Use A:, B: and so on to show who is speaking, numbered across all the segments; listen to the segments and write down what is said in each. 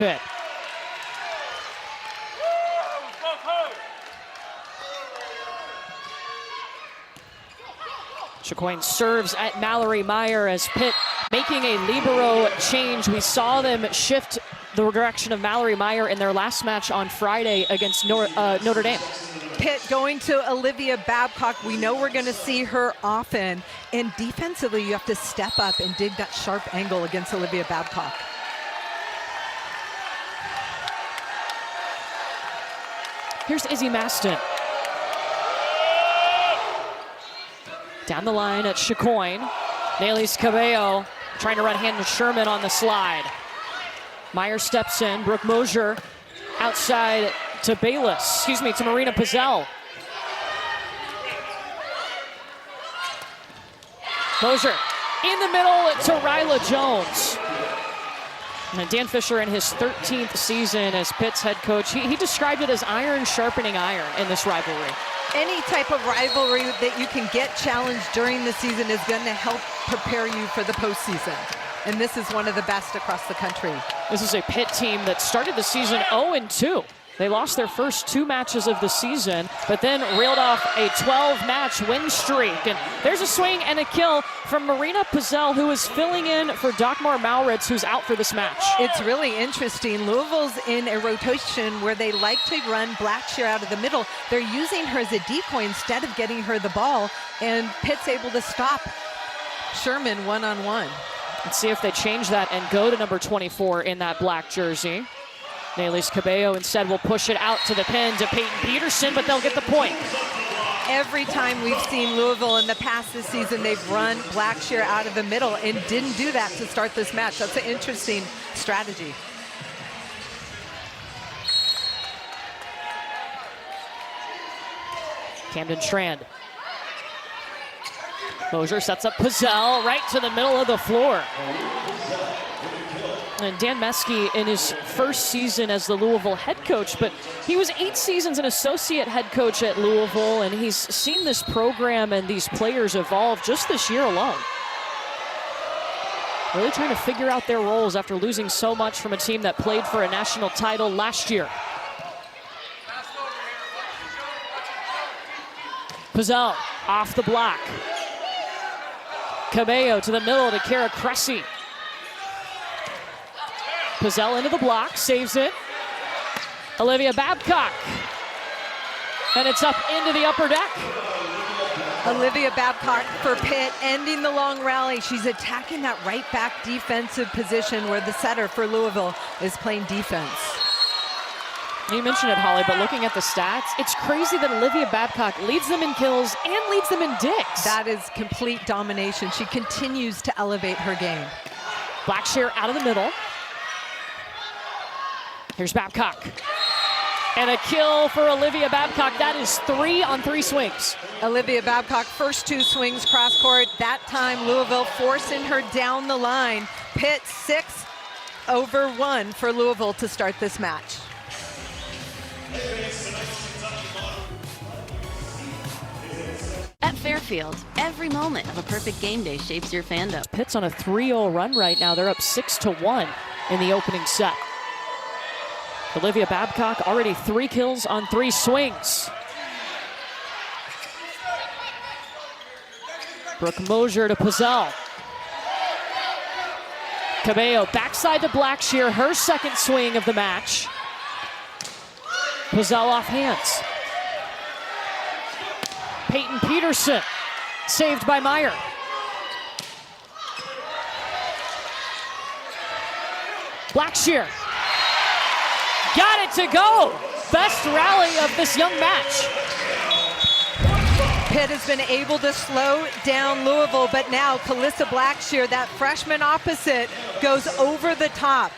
A: Pitt. Chicoine serves at Mallory Meyer as Pitt making a libero change. We saw them shift the direction of Mallory Meyer in their last match on Friday against Notre Dame.
B: Pitt going to Olivia Babcock. We know we're going to see her often. And defensively, you have to step up and dig that sharp angle against Olivia Babcock.
A: Here's Izzy Maston. Down the line at Chicoine. Nailys Cabello trying to run hand to Sherman on the slide. Meyer steps in. Brooke Mosier outside to Bayless. To Marina Pizzell. Mosier in the middle to Ryla Jones. And Dan Fisher in his 13th season as Pitt's head coach, he described it as iron sharpening iron in this rivalry.
B: Any type of rivalry that you can get challenged during the season is going to help prepare you for the postseason. And this is one of the best across the country.
A: This is a Pitt team that started the season 0-2. They lost their first 2 matches of the season, but then reeled off a 12-match win streak. And there's a swing and a kill from Marina Pizzell, who is filling in for Dagmar Mauritz, who's out for this match.
B: It's really interesting. Louisville's in a rotation where they like to run Blackshear out of the middle. They're using her as a decoy instead of getting her the ball, and Pitt's able to stop Sherman one-on-one.
A: Let's see if they change that and go to number 24 in that black jersey. Nailys Cabello instead will push it out to the pin to Peyton Peterson, but they'll get the point.
B: Every time we've seen Louisville in the past this season, they've run Blackshear out of the middle and didn't do that to start this match. That's an interesting strategy.
A: Camden Strand. Mosier sets up Pizzell right to the middle of the floor. And Dan Meske in his first season as the Louisville head coach, but he was 8 seasons an associate head coach at Louisville, and he's seen this program and these players evolve just this year alone. Really trying to figure out their roles after losing so much from a team that played for a national title last year. Pizzell off the block. Cabello to the middle to Kara Cressy. Pizzell into the block, saves it. Olivia Babcock. And it's up into the upper deck.
B: Olivia Babcock for Pitt ending the long rally. She's attacking that right back defensive position where the setter for Louisville is playing defense.
A: You mentioned it, Holly, but looking at the stats, it's crazy that Olivia Babcock leads them in kills and leads them in digs.
B: That is complete domination. She continues to elevate her game.
A: Blackshear out of the middle. Here's Babcock. And a kill for Olivia Babcock. That is 3 on 3 swings.
B: Olivia Babcock, first 2 swings cross court. That time Louisville forcing her down the line. Pitt 6-1 for Louisville to start this match.
C: At Fairfield, every moment of a perfect game day shapes your fandom.
A: Pitt's on a 3-0 run right now. They're up 6-1 in the opening set. Olivia Babcock already 3 kills on 3 swings. Brooke Mosier to Pizzell. Cabello backside to Blackshear, her second swing of the match. Pizzell off hands. Peyton Peterson, saved by Meyer. Blackshear. Got it to go. Best rally of this young match.
B: Pitt has been able to slow down Louisville, but now Calissa Blackshear, that freshman opposite, goes over the top.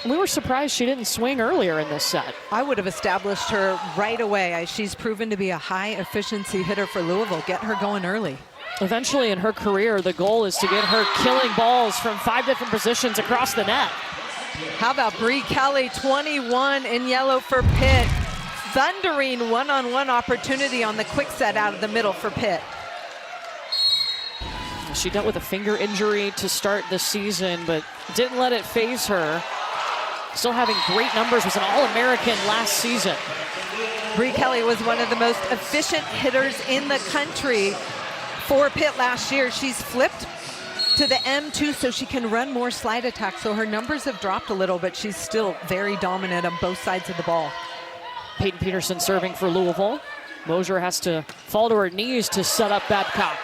A: We were surprised she didn't swing earlier in this set.
B: I would have established her right away. She's proven to be a high-efficiency hitter for Louisville. Get her going early.
A: Eventually in her career, the goal is to get her killing balls from 5 different positions across the net.
B: How about Bree Kelly, 21 in yellow for Pitt. Thundering one-on-one opportunity on the quick set out of the middle for Pitt.
A: She dealt with a finger injury to start the season, but didn't let it phase her. Still having great numbers, was an All-American last season.
B: Bree Kelly was one of the most efficient hitters in the country for Pitt last year. She's flipped to the M2 so she can run more slide attack. So her numbers have dropped a little, but she's still very dominant on both sides of the ball.
A: Peyton Peterson serving for Louisville. Mosier has to fall to her knees to set up Babcock.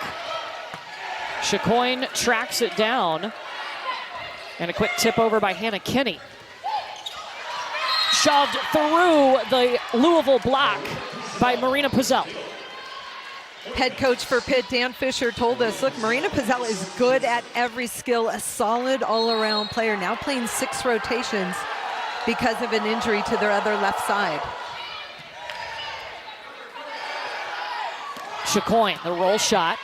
A: Chicoine tracks it down. And a quick tip over by Hannah Kinney. Shoved through the Louisville block by Marina Pizzell.
B: Head coach for Pitt, Dan Fisher, told us, look, Marina Pizzell is good at every skill, a solid all-around player, now playing 6 rotations because of an injury to their other left side.
A: Chicoine, the roll shot.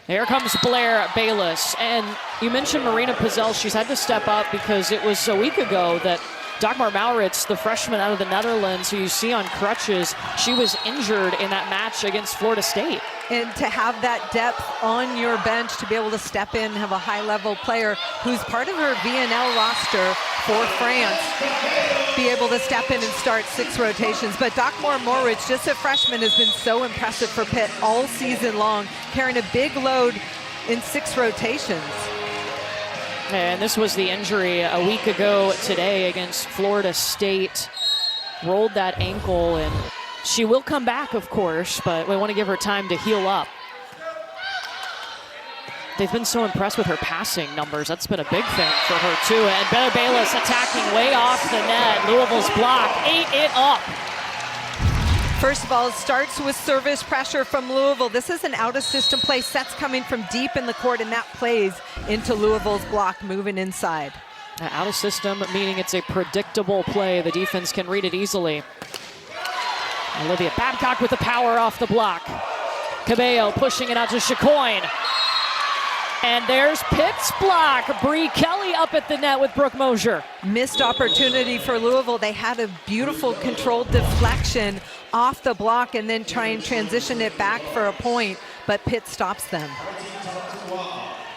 A: Here comes Blair Bayless. And you mentioned Marina Pizzell. She's had to step up because it was a week ago that Dagmar Maurits, the freshman out of the Netherlands, who you see on crutches, she was injured in that match against Florida State.
B: And to have that depth on your bench to be able to step in and have a high-level player who's part of her VNL roster for France, be able to step in and start 6 rotations. But Dagmar Maurits, just a freshman, has been so impressive for Pitt all season long, carrying a big load in 6 rotations.
A: And this was the injury a week ago today against Florida State. Rolled that ankle, and she will come back, of course, but we want to give her time to heal up. They've been so impressed with her passing numbers. That's been a big thing for her, too. And Blair Bayless attacking way off the net. Louisville's block ate it up.
B: First of all, it starts with service pressure from Louisville. This is an out-of-system play. Sets coming from deep in the court, and that plays into Louisville's block, moving inside.
A: Out of system, meaning it's a predictable play. The defense can read it easily. Olivia Babcock with the power off the block. Cabello pushing it out to Chicoine. And there's Pitt's block. Bree Kelly up at the net with Brooke Mosier.
B: Missed opportunity for Louisville. They had a beautiful controlled deflection off the block and then try and transition it back for a point, but Pitt stops them.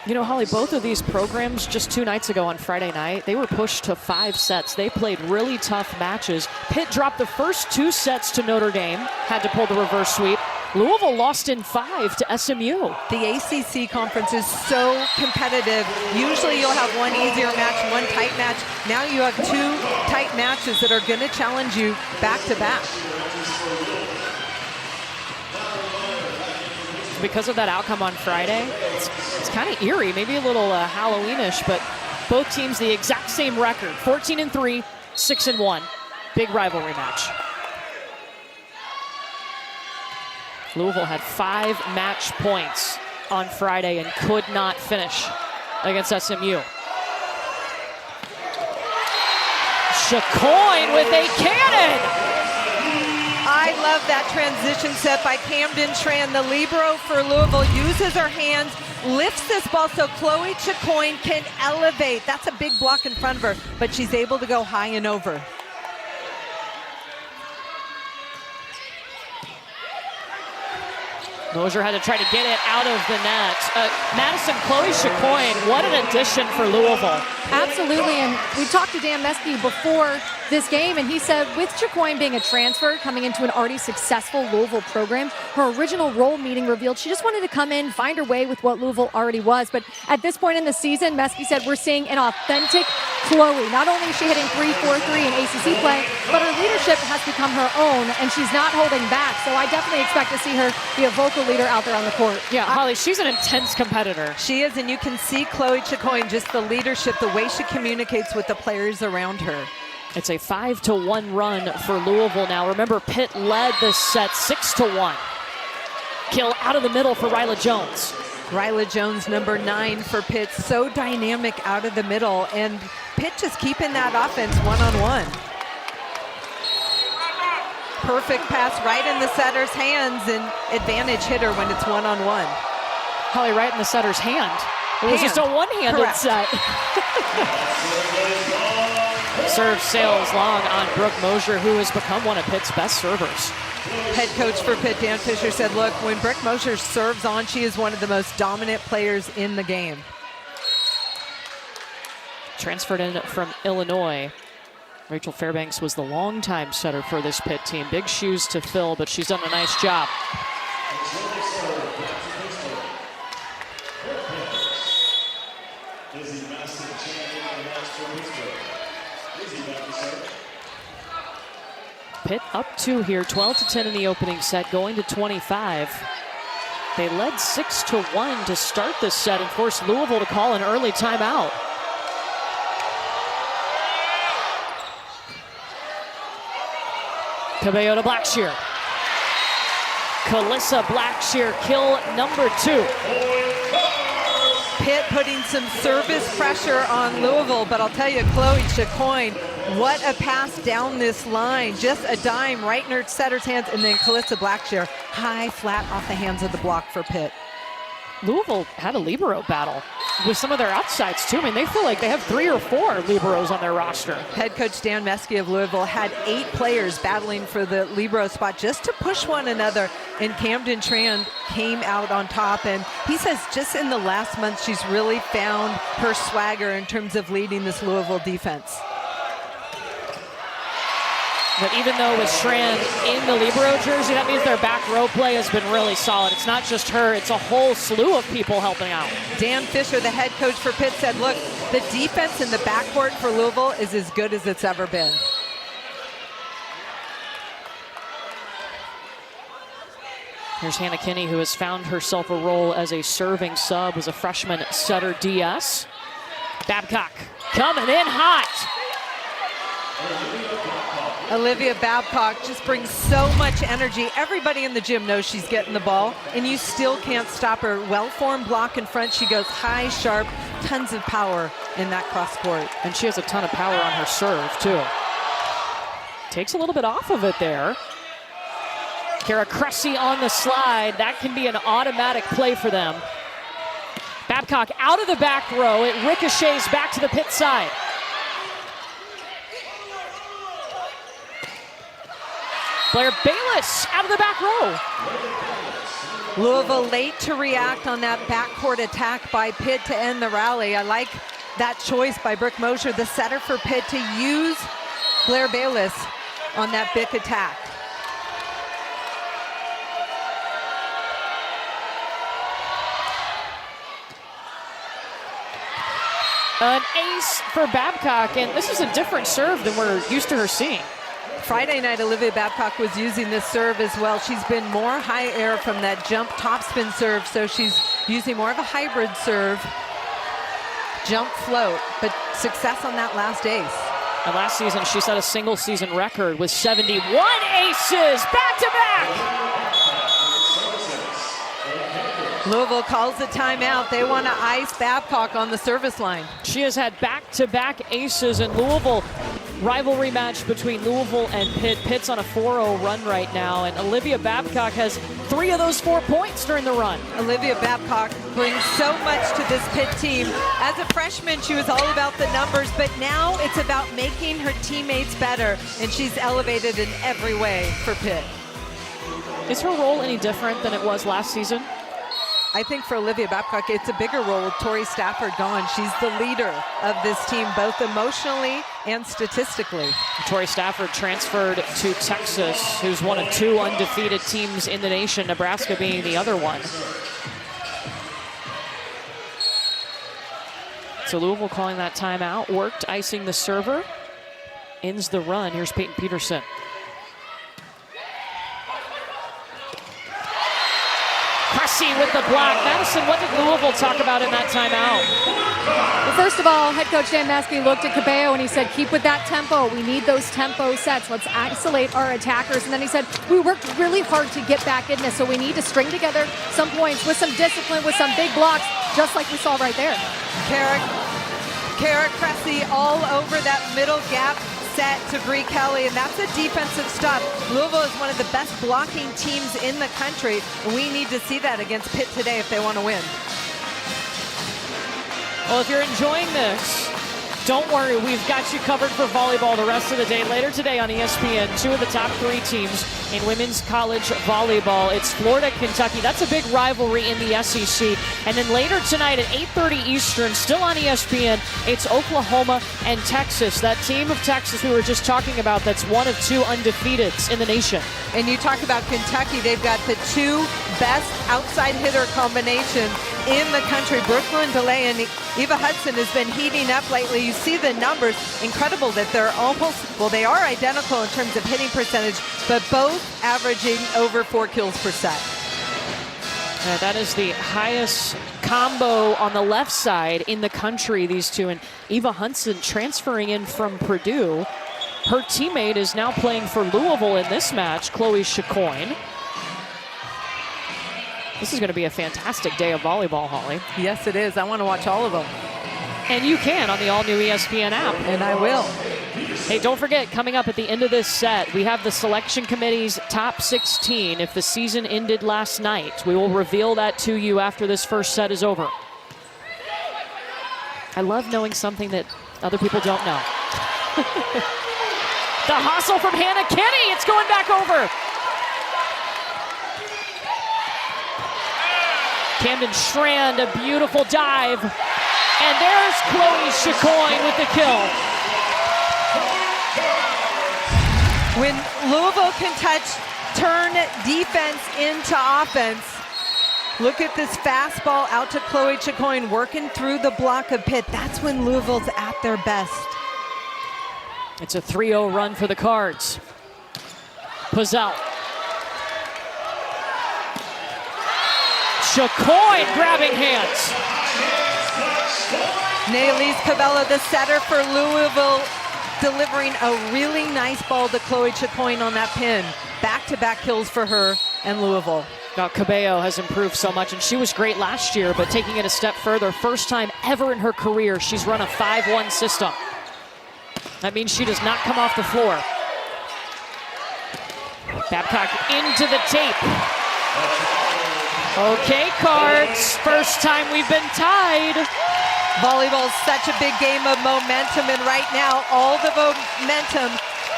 A: You know, Holly, both of these programs just 2 nights ago on Friday night, they were pushed to 5 sets. They played really tough matches. Pitt dropped the first 2 sets to Notre Dame, had to pull the reverse sweep. Louisville lost in 5 to SMU.
B: The ACC conference is so competitive. Usually you'll have one easier match, one tight match. Now you have 2 tight matches that are going to challenge you back to back.
A: Because of that outcome on Friday, it's kind of eerie, maybe a little Halloweenish, but both teams the exact same record, 14-3, 6-1. Big rivalry match. Louisville had 5 match points on Friday and could not finish against SMU. Chicoine with a cannon!
B: I love that transition set by Camden Tran. The libero for Louisville uses her hands, lifts this ball so Chloe Chicoine can elevate. That's a big block in front of her, but she's able to go high and over.
A: Mosier had to try to get it out of the net. Madison, Chloe Chicoine, what an addition for Louisville.
D: Absolutely, and we talked to Dan Meske before this game, and he said with Chicoine being a transfer, coming into an already successful Louisville program, her original role meeting revealed she just wanted to come in, find her way with what Louisville already was. But at this point in the season, Meske said we're seeing an authentic Chloe. Not only is she hitting 3-4-3 in ACC play, but her leadership has become her own, and she's not holding back. So I definitely expect to see her be a vocal leader out there on the court.
A: Yeah, Holly, she's an intense competitor.
B: She is, and you can see Chloe Chicoine, just the leadership, the way she communicates with the players around her.
A: It's a 5-1 run for Louisville now. Remember, Pitt led this set 6-1. Kill out of the middle for Ryla Jones.
B: Ryla Jones, number 9 for Pitt, so dynamic out of the middle, and Pitt just keeping that offense one-on-one. Perfect pass right in the setter's hands, and advantage hitter when it's one-on-one.
A: Holly, right in the setter's hand. It was just a one-handed set. Serve sails long on Brooke Mosier, who has become one of Pitt's best servers.
B: Head coach for Pitt, Dan Fisher, said, look, when Brooke Mosher serves on, she is one of the most dominant players in the game.
A: Transferred in from Illinois. Rachel Fairbanks was the longtime setter for this Pitt team. Big shoes to fill, but she's done a nice job. Pitt up 2 here, 12-10 in the opening set, going to 25. They led 6-1 to start this set and forced Louisville to call an early timeout. Cabello to Blackshear. Calissa Blackshear, kill number 2.
B: Pitt putting some service pressure on Louisville, but I'll tell you, Chloe Chicoine, what a pass down this line. Just a dime right in her setter's hands, and then Calissa Blackshear, high, flat off the hands of the block for Pitt.
A: Louisville had a libero battle with some of their outsides too. I mean, they feel like they have 3 or 4 liberos on their roster.
B: Head coach Dan Meske of Louisville had 8 players battling for the libero spot just to push one another, and Camden Tran came out on top. And he says just in the last month, she's really found her swagger in terms of leading this Louisville defense.
A: But even though with Schran in the libero jersey, that means their back row play has been really solid. It's not just her, it's a whole slew of people helping out.
B: Dan Fisher, the head coach for Pitt, said, look, the defense in the backcourt for Louisville is as good as it's ever been.
A: Here's Hannah Kinney, who has found herself a role as a serving sub, was a freshman setter DS. Babcock coming in hot.
B: Olivia Babcock just brings so much energy. Everybody in the gym knows she's getting the ball, and you still can't stop her. Well-formed block in front. She goes high, sharp, tons of power in that cross court.
A: And she has a ton of power on her serve, too. Takes a little bit off of it there. Kara Cressy on the slide. That can be an automatic play for them. Babcock out of the back row. It ricochets back to the Pitt side. Blair Bayless out of the back row.
B: Louisville late to react on that backcourt attack by Pitt to end the rally. I like that choice by Brooke Mosher, the setter for Pitt, to use Blair Bayless on that big attack.
A: An ace for Babcock, and this is a different serve than we're used to her seeing.
B: Friday night, Olivia Babcock was using this serve as well. She's been more high air from that jump topspin serve, so she's using more of a hybrid serve, jump float, but success on that last ace.
A: And last season, she set a single season record with 71 aces back to back.
B: Louisville calls the timeout. They want to ice Babcock on the service line.
A: She has had back-to-back aces in Louisville. Rivalry match between Louisville and Pitt. Pitt's on a 4-0 run right now, and Olivia Babcock has 3 of those 4 points during the run.
B: Olivia Babcock brings so much to this Pitt team. As a freshman, she was all about the numbers, but now it's about making her teammates better, and she's elevated in every way for Pitt.
A: Is her role any different than it was last season?
B: I think for Olivia Babcock, it's a bigger role with Tori Stafford gone. She's the leader of this team, both emotionally and statistically.
A: Tori Stafford transferred to Texas, who's one of 2 undefeated teams in the nation, Nebraska being the other one. So Louisville calling that timeout, worked icing the server, ends the run. Here's Peyton Peterson. Cressy with the block. Madison, what did Louisville talk about in that timeout?
D: Well, first of all, head coach Dan Meske looked at Cabello and he said, keep with that tempo. We need those tempo sets. Let's isolate our attackers. And then he said, we worked really hard to get back in this, so we need to string together some points with some discipline, with some big blocks, just like we saw right there.
B: Kara Cressy all over that middle gap set to Bree Kelly, and that's a defensive stop. Louisville is one of the best blocking teams in the country, and we need to see that against Pitt today if they want to win.
A: Well, if you're enjoying this, Don't worry, we've got you covered for volleyball the rest of the day. Later today on ESPN, 2 of the top 3 teams in women's college volleyball. It's Florida, Kentucky. That's a big rivalry in the SEC. And then later tonight at 8:30 Eastern, still on ESPN, it's Oklahoma and Texas. That team of Texas we were just talking about, that's one of 2 undefeateds in the nation.
B: And you talk about Kentucky, they've got the 2 best outside hitter combinations in the country. Brooklyn DeLay and Eva Hudson has been heating up lately. You see the numbers, incredible that they're almost, well, they are identical in terms of hitting percentage, but both averaging over 4 kills per set.
A: That is the highest combo on the left side in the country, these 2. And Eva Hudson transferring in from Purdue. Her teammate is now playing for Louisville in this match, Chloe Chicoine. This is going to be a fantastic day of volleyball, Holly.
B: Yes, it is. I want to watch all of them.
A: And you can on the all-new ESPN app.
B: And I will.
A: Hey, don't forget, coming up at the end of this set, we have the selection committee's top 16 if the season ended last night. We will reveal that to you after this first set is over. I love knowing something that other people don't know. The hustle from Hannah Kenny. It's going back over. Camden Strand, a beautiful dive. And there's Chloe Chicoine with the kill.
B: When Louisville can turn defense into offense, look at this fastball out to Chloe Chicoine working through the block of Pitt. That's when Louisville's at their best.
A: It's a 3-0 run for the Cards. Puzzell. Chicoine grabbing hands.
B: Nailise Cabela, the setter for Louisville, delivering a really nice ball to Chloe Chicoine on that pin. Back-to-back kills for her and Louisville.
A: Now, Cabello has improved so much, and she was great last year, but taking it a step further, first time ever in her career, she's run a 5-1 system. That means she does not come off the floor. Babcock into the tape. Okay, Cards, first time we've been tied.
B: Volleyball is such a big game of momentum, and right now, all the momentum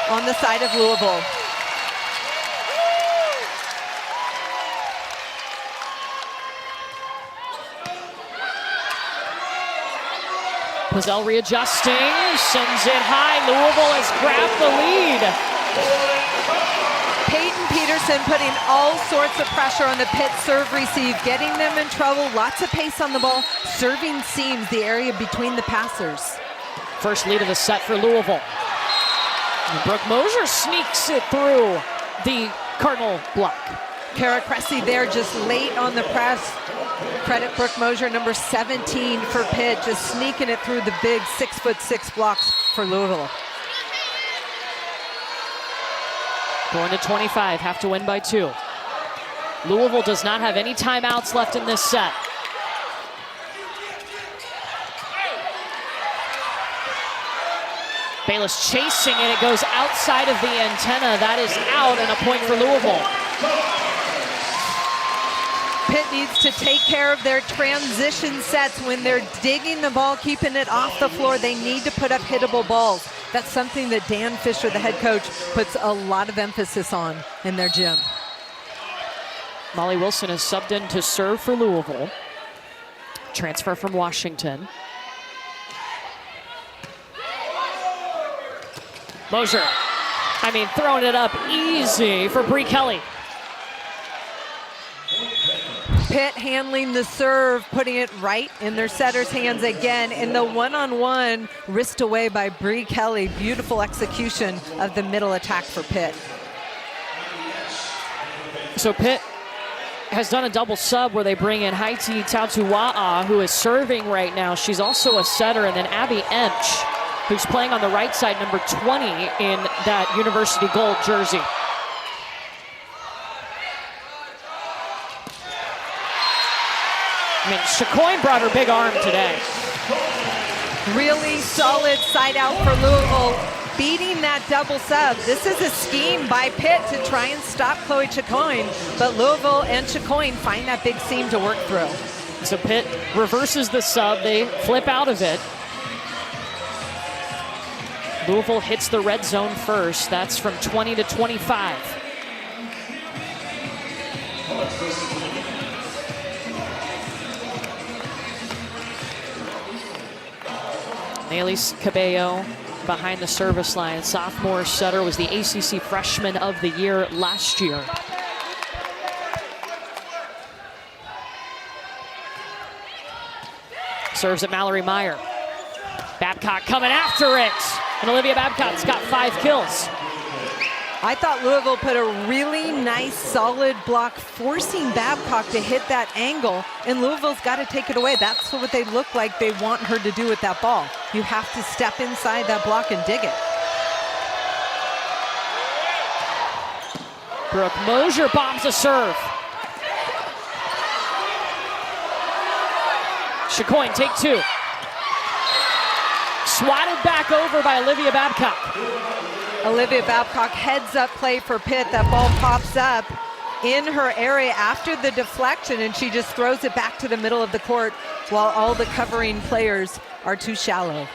B: on the side of Louisville.
A: Puzzell readjusting, sends it high. Louisville has grabbed the lead.
B: Peyton Peterson putting all sorts of pressure on the Pitt serve receive, getting them in trouble. Lots of pace on the ball. Serving seams the area between the passers.
A: First lead of the set for Louisville. And Brooke Mosier sneaks it through the Cardinal block.
B: Kara Cressy there just late on the press. Credit Brooke Mosier, number 17 for Pitt, just sneaking it through the big 6'6" blocks for Louisville.
A: Going to 25, have to win by 2. Louisville does not have any timeouts left in this set. Bayless chasing it, it goes outside of the antenna. That is out and a point for Louisville.
B: Pitt needs to take care of their transition sets when they're digging the ball, keeping it off the floor. They need to put up hittable balls. That's something that Dan Fisher, the head coach, puts a lot of emphasis on in their gym.
A: Molly Wilson is subbed in to serve for Louisville. Transfer from Washington. Mosier, throwing it up easy for Bree Kelly.
B: Pitt handling the serve, putting it right in their setter's hands again. In the one-on-one, wrist away by Bree Kelly. Beautiful execution of the middle attack for Pitt.
A: So Pitt has done a double sub where they bring in Haiti Tautua'a, who is serving right now. She's also a setter, and then Abby Ench, who's playing on the right side, number 20 in that University Gold jersey. Chicoine brought her big arm today.
B: Really solid side out for Louisville, beating that double sub. This is a scheme by Pitt to try and stop Chloe Chicoine, but Louisville and Chicoine find that big seam to work through.
A: So Pitt reverses the sub, they flip out of it. Louisville hits the red zone first. That's from 20 to 25. Elise Cabello behind the service line. Sophomore setter, was the ACC Freshman of the Year last year. Serves at Mallory Meyer. Babcock coming after it. And Olivia Babcock's got 5 kills.
B: I thought Louisville put a really nice, solid block, forcing Babcock to hit that angle, and Louisville's got to take it away. That's what they look like they want her to do with that ball. You have to step inside that block and dig it.
A: Brooke Mosier bombs a serve. Chacoin, take 2. Swatted back over by Olivia Babcock.
B: Olivia Babcock heads up play for Pitt. That ball pops up in her area after the deflection, and she just throws it back to the middle of the court while all the covering players are too shallow.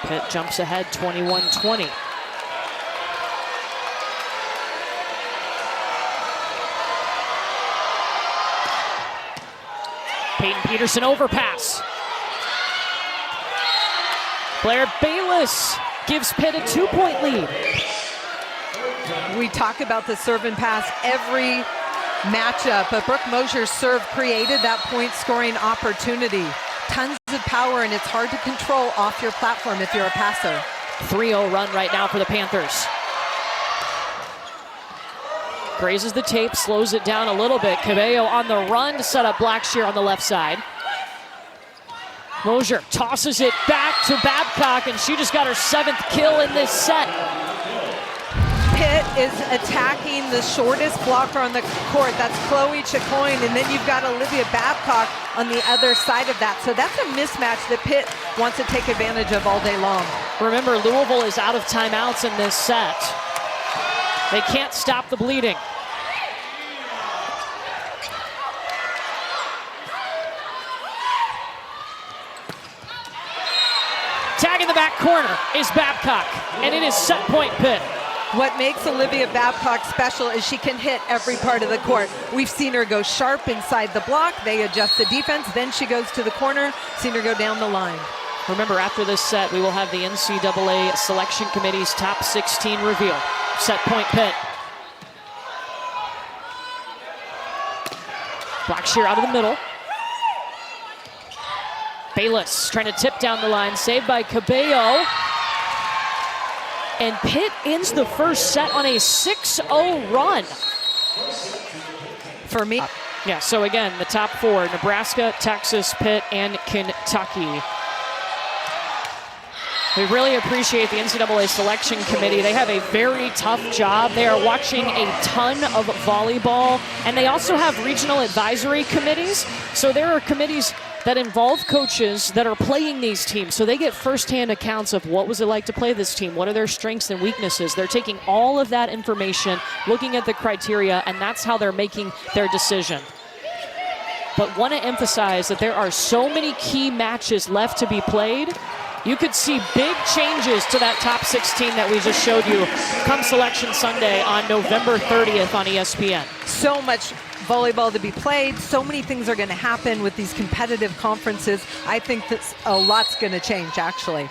A: Pitt jumps ahead 21-20. Peyton Peterson overpass. Blair Bayless gives Pitt a 2-point lead.
B: We talk about the serve and pass every matchup, but Brooke Mosier's serve created that point scoring opportunity. Tons of power, and it's hard to control off your platform if you're a passer.
A: 3-0 run right now for the Panthers. Grazes the tape, slows it down a little bit. Cabello on the run to set up Blackshear on the left side. Mosier tosses it back to Babcock, and she just got her 7th kill in this set.
B: Pitt is attacking the shortest blocker on the court. That's Chloe Chacoin, and then you've got Olivia Babcock on the other side of that. So that's a mismatch that Pitt wants to take advantage of all day long.
A: Remember, Louisville is out of timeouts in this set. They can't stop the bleeding. Tag in the back corner is Babcock, and it is set point Pitt.
B: What makes Olivia Babcock special is she can hit every part of the court. We've seen her go sharp inside the block. They adjust the defense. Then she goes to the corner. Seen her go down the line.
A: Remember, after this set, we will have the NCAA Selection Committee's top 16 reveal. Set point Pitt. Blackshear out of the middle. Bayless trying to tip down the line, saved by Cabello. And Pitt ends the first set on a 6-0 run.
B: For me.
A: Yeah, so again, the top 4, Nebraska, Texas, Pitt, and Kentucky. We really appreciate the NCAA Selection Committee. They have a very tough job. They are watching a ton of volleyball, and they also have regional advisory committees. So there are committees that involve coaches that are playing these teams. So they get firsthand accounts of what was it like to play this team, what are their strengths and weaknesses. They're taking all of that information, looking at the criteria, and that's how they're making their decision. But want to emphasize that there are so many key matches left to be played. You could see big changes to that top 16 that we just showed you come Selection Sunday on November 30th on ESPN.
B: So much volleyball to be played. So many things are going to happen with these competitive conferences. I think that a lot's going to change, actually.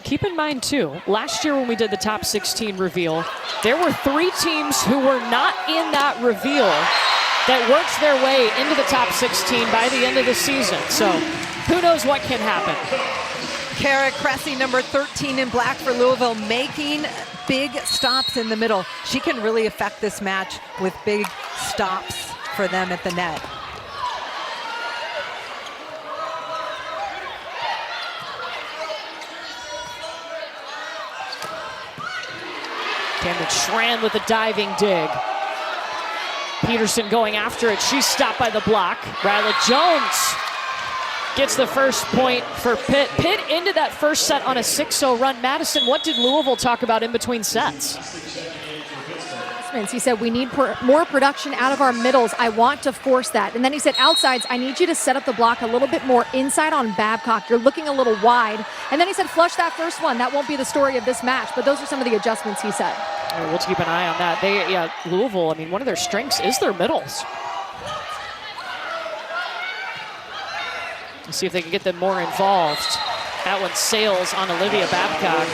A: Keep in mind, too, last year when we did the top 16 reveal, there were 3 teams who were not in that reveal that worked their way into the top 16 by the end of the season. So who knows what can happen.
B: Kara Cressy, number 13 in black for Louisville, making big stops in the middle. She can really affect this match with big stops for them at the net.
A: Camden Schran with a diving dig. Peterson going after it. She's stopped by the block. Riley Jones gets the first point for Pitt. Pitt ended that first set on a 6-0 run. Madison, what did Louisville talk about in between sets?
D: adjustments. He said, we need more production out of our middles. I want to force that. And then he said, outsides, I need you to set up the block a little bit more inside on Babcock. You're looking a little wide. And then he said, flush that first one. That won't be the story of this match, but those are some of the adjustments he said.
A: We'll keep an eye on that. Louisville, I mean, one of their strengths is their middles. Let's see if they can get them more involved. That one sails on Olivia Babcock.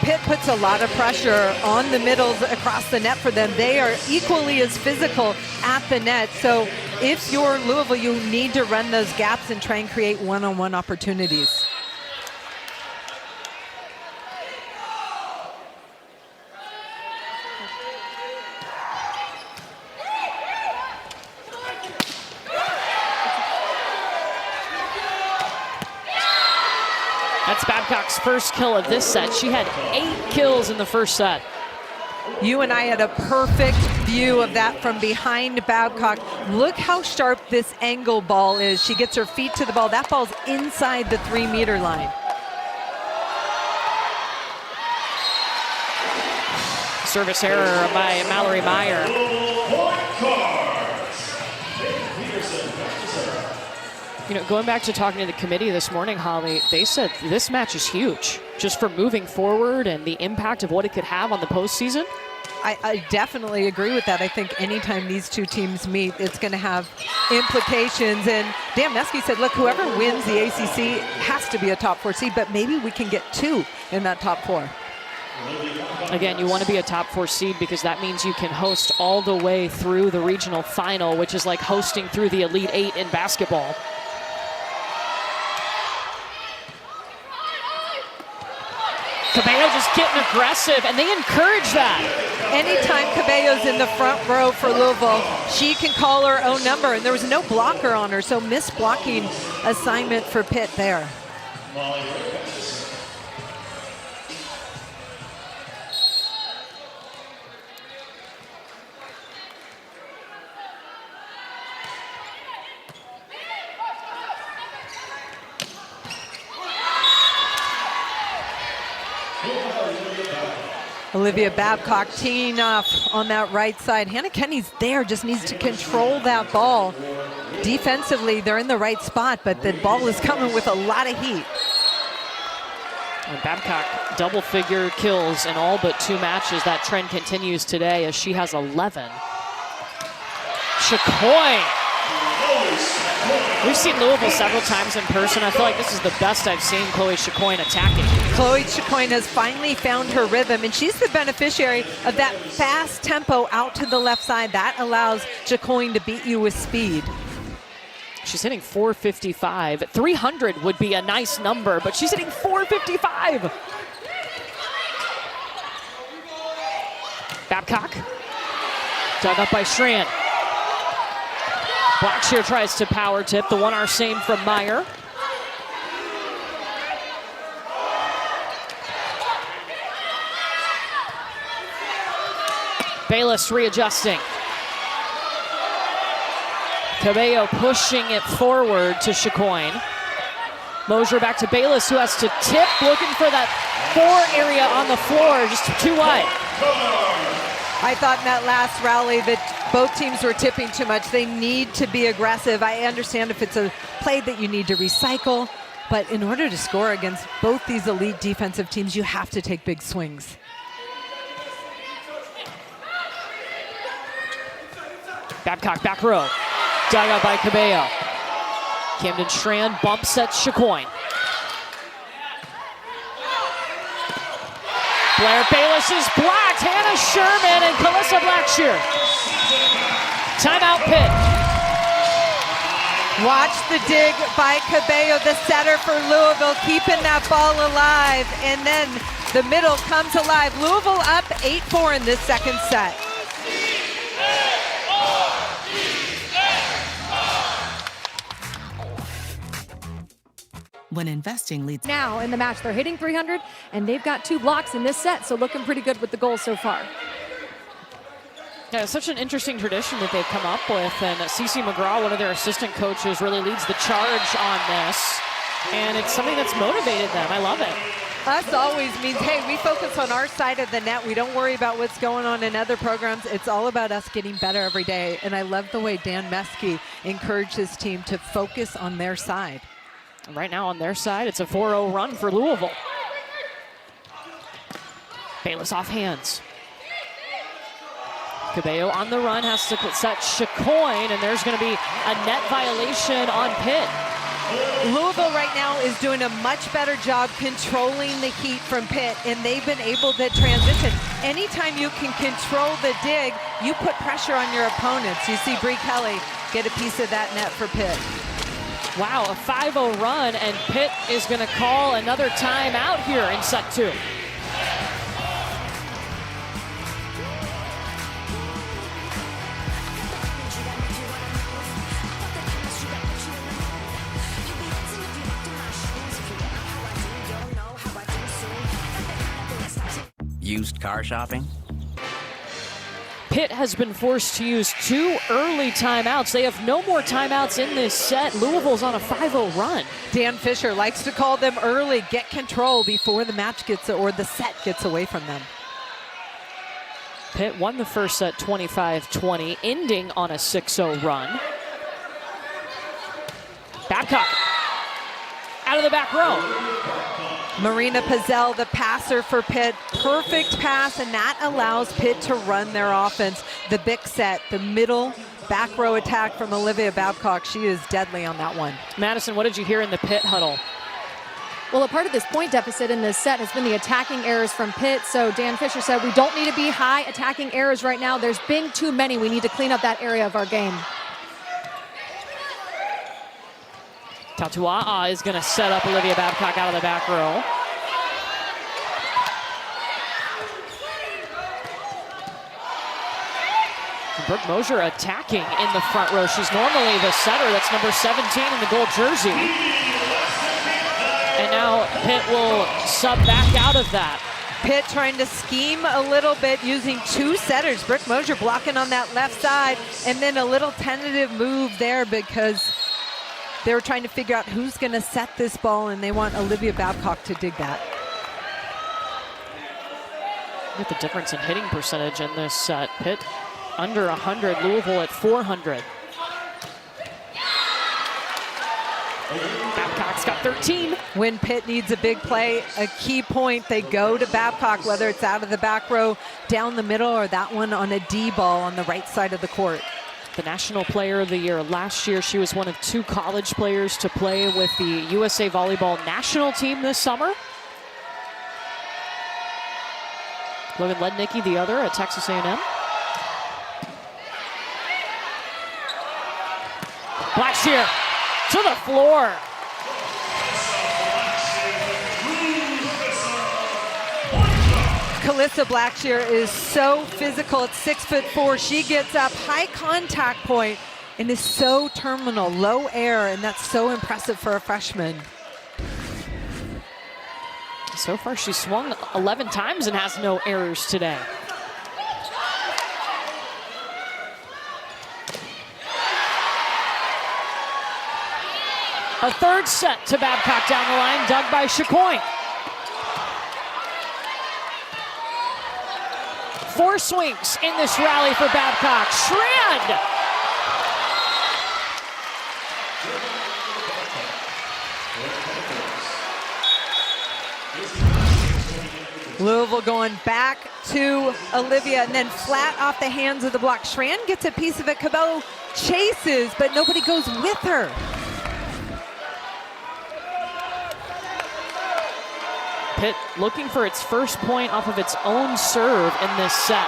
B: Pitt puts a lot of pressure on the middles across the net for them. They are equally as physical at the net. So if you're Louisville, you need to run those gaps and try and create one-on-one opportunities.
A: That's Babcock's first kill of this set. She had 8 kills in the first set.
B: You and I had a perfect view of that from behind Babcock. Look how sharp this angle ball is. She gets her feet to the ball. That ball's inside the 3-meter line.
A: Service error by Mallory Meyer. You know, going back to talking to the committee this morning, Holly, they said this match is huge, just for moving forward and the impact of what it could have on the postseason.
B: I definitely agree with that. I think anytime these two teams meet, it's going to have implications. And Dan Meske said, look, whoever wins the ACC has to be a top 4 seed, but maybe we can get 2 in that top 4.
A: Again, you want to be a top 4 seed because that means you can host all the way through the regional final, which is like hosting through the Elite 8 in basketball. Cabello just getting aggressive, and they encourage that.
B: Anytime Cabello's in the front row for Louisville, she can call her own number, and there was no blocker on her, so missed blocking assignment for Pitt there. Olivia Babcock teeing off on that right side. Hannah Kenny's there, just needs to control that ball. Defensively, they're in the right spot, but the ball is coming with a lot of heat.
A: And Babcock double-figure kills in all but 2 matches. That trend continues today as she has 11. Chicoine. We've seen Louisville several times in person. I feel like this is the best I've seen Chloe Chicoine attacking.
B: Chloe Chicoine has finally found her rhythm, and she's the beneficiary of that fast tempo out to the left side. That allows Chicoine to beat you with speed.
A: She's hitting 455. 300 would be a nice number, but she's hitting 455. Babcock. Dug up by Strand. Blackshear tries to power tip. The 1R same from Meyer. Bayless readjusting. Cabello pushing it forward to Chicoine. Mosier back to Bayless, who has to tip, looking for that 4 area on the floor, just too wide.
B: I thought in that last rally that both teams were tipping too much. They need to be aggressive. I understand if it's a play that you need to recycle, but in order to score against both these elite defensive teams, you have to take big swings.
A: Babcock back row. Dug out by Cabello. Camden Strand bumps at Chicoine. Blair Bayless is blocked. Hannah Sherman and Calissa Blackshear. Timeout Pitt.
B: Watch the dig by Cabello, the setter for Louisville, keeping that ball alive. And then the middle comes alive. Louisville up 8-4 in this second set.
E: When investing leads
D: Now in the match, they're hitting 300, and they've got 2 blocks in this set, so looking pretty good with the goals so far.
A: Yeah, it's such an interesting tradition that they've come up with, and CeCe McGraw, one of their assistant coaches, really leads the charge on this, and it's something that's motivated them. I love it.
B: Us always means, hey, we focus on our side of the net. We don't worry about what's going on in other programs. It's all about us getting better every day. And I love the way Dan Meskey encouraged his team to focus on their side.
A: Right now on their side, it's a 4-0 run for Louisville. Bayless off hands. Cabello on the run, has to set Chicoine, and there's going to be a net violation on Pitt.
B: Louisville right now is doing a much better job controlling the heat from Pitt, and they've been able to transition. Anytime you can control the dig, you put pressure on your opponents. You see Bree Kelly get a piece of that net for Pitt.
A: Wow, a 5-0 run, and Pitt is going to call another timeout here in set 2.
E: Used car shopping?
A: Pitt has been forced to use 2 early timeouts. They have no more timeouts in this set. Louisville's on a 5-0 run.
B: Dan Fisher likes to call them early, get control before the match gets, or the set gets away from them.
A: Pitt won the first set 25-20, ending on a 6-0 run. Babcock out of the back row.
B: Marina Pizzell, the passer for Pitt, perfect pass, and that allows Pitt to run their offense. The big set, the middle back row attack from Olivia Babcock, she is deadly on that one.
A: Madison, what did you hear in the Pitt huddle?
D: Well, a part of this point deficit in this set has been the attacking errors from Pitt. So Dan Fisher said, we don't need to be high attacking errors right now. There's been too many. We need to clean up that area of our game.
A: Tatua'a is going to set up Olivia Babcock out of the back row. Brooke Mosier attacking in the front row. She's normally the setter. That's number 17 in the gold jersey. And now Pitt will sub back out of that.
B: Pitt trying to scheme a little bit using 2 setters. Brooke Mosier blocking on that left side, and then a little tentative move there because they were trying to figure out who's going to set this ball, and they want Olivia Babcock to dig that.
A: Look at the difference in hitting percentage in this set. Pitt under 100, Louisville at 400. Babcock's got 13.
B: When Pitt needs a big play, a key point, they go to Babcock, whether it's out of the back row, down the middle, or that one on a D ball on the right side of the court.
A: The National Player of the Year. Last year, she was one of 2 college players to play with the USA Volleyball national team this summer. Logan Lednicki, the other at Texas A&M. Blackshear to the floor.
B: Calissa Blackshear is so physical at 6'4". She gets up, high contact point, and is so terminal, low air, and that's so impressive for a freshman.
A: So far, she's swung 11 times and has no errors today. A third set to Babcock down the line, dug by Chicoine. 4 swings in this rally for Babcock. Shred!
B: Louisville going back to Olivia, and then flat off the hands of the block. Schran gets a piece of it. Cabello chases, but nobody goes with her.
A: Pitt looking for its first point off of its own serve in this set.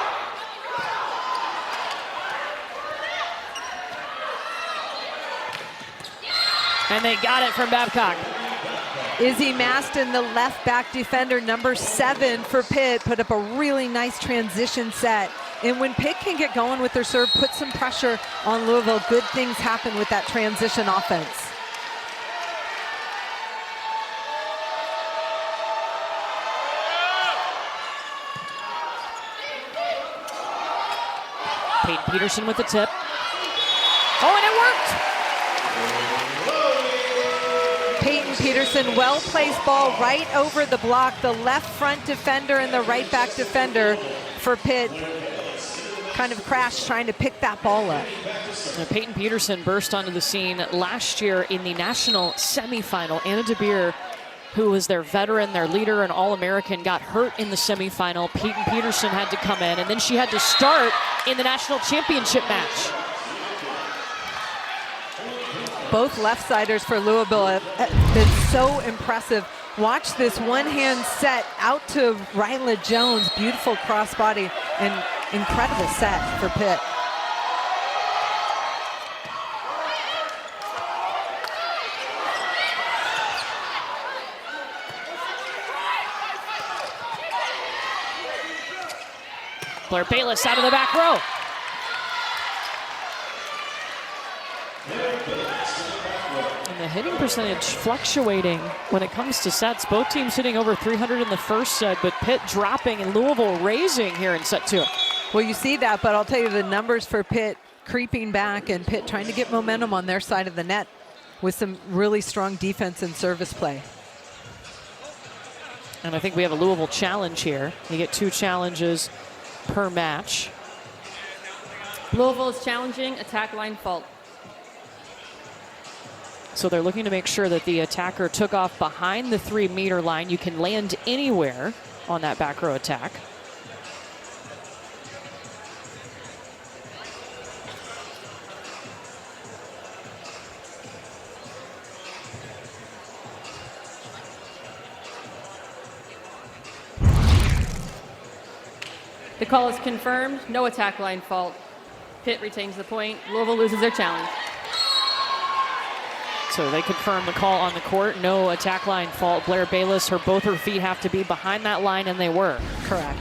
A: And they got it from Babcock.
B: Izzy Maston, the left back defender, number 7 for Pitt, put up a really nice transition set. And when Pitt can get going with their serve, put some pressure on Louisville, good things happen with that transition offense.
A: Peyton Peterson with the tip. Oh, and it worked!
B: Peyton Peterson, well-placed ball right over the block. The left front defender and the right back defender for Pitt kind of crashed trying to pick that ball up.
A: Now, Peyton Peterson burst onto the scene last year in the national semifinal. Anna DeBeer, who was their veteran, their leader, and All-American, got hurt in the semifinal. Peyton Peterson had to come in, and then she had to start in the national championship match.
B: Both left-siders for Louisville have been so impressive. Watch this one-hand set out to Ryla Jones. Beautiful crossbody and incredible set for Pitt.
A: Blair Bayless out of the back row. And the hitting percentage fluctuating when it comes to sets. Both teams hitting over 300 in the first set, but Pitt dropping and Louisville raising here in set 2.
B: Well, you see that, but I'll tell you the numbers for Pitt creeping back, and Pitt trying to get momentum on their side of the net with some really strong defense and service play.
A: And I think we have a Louisville challenge here. You get 2 challenges per match.
F: Louisville is challenging attack line fault.
A: So they're looking to make sure that the attacker took off behind the 3-meter line. You can land anywhere on that back row attack.
F: The call is confirmed. No attack line fault. Pitt retains the point. Louisville loses their challenge.
A: So they confirm the call on the court. No attack line fault. Blair Bayless, both her feet have to be behind that line, and they were.
B: Correct.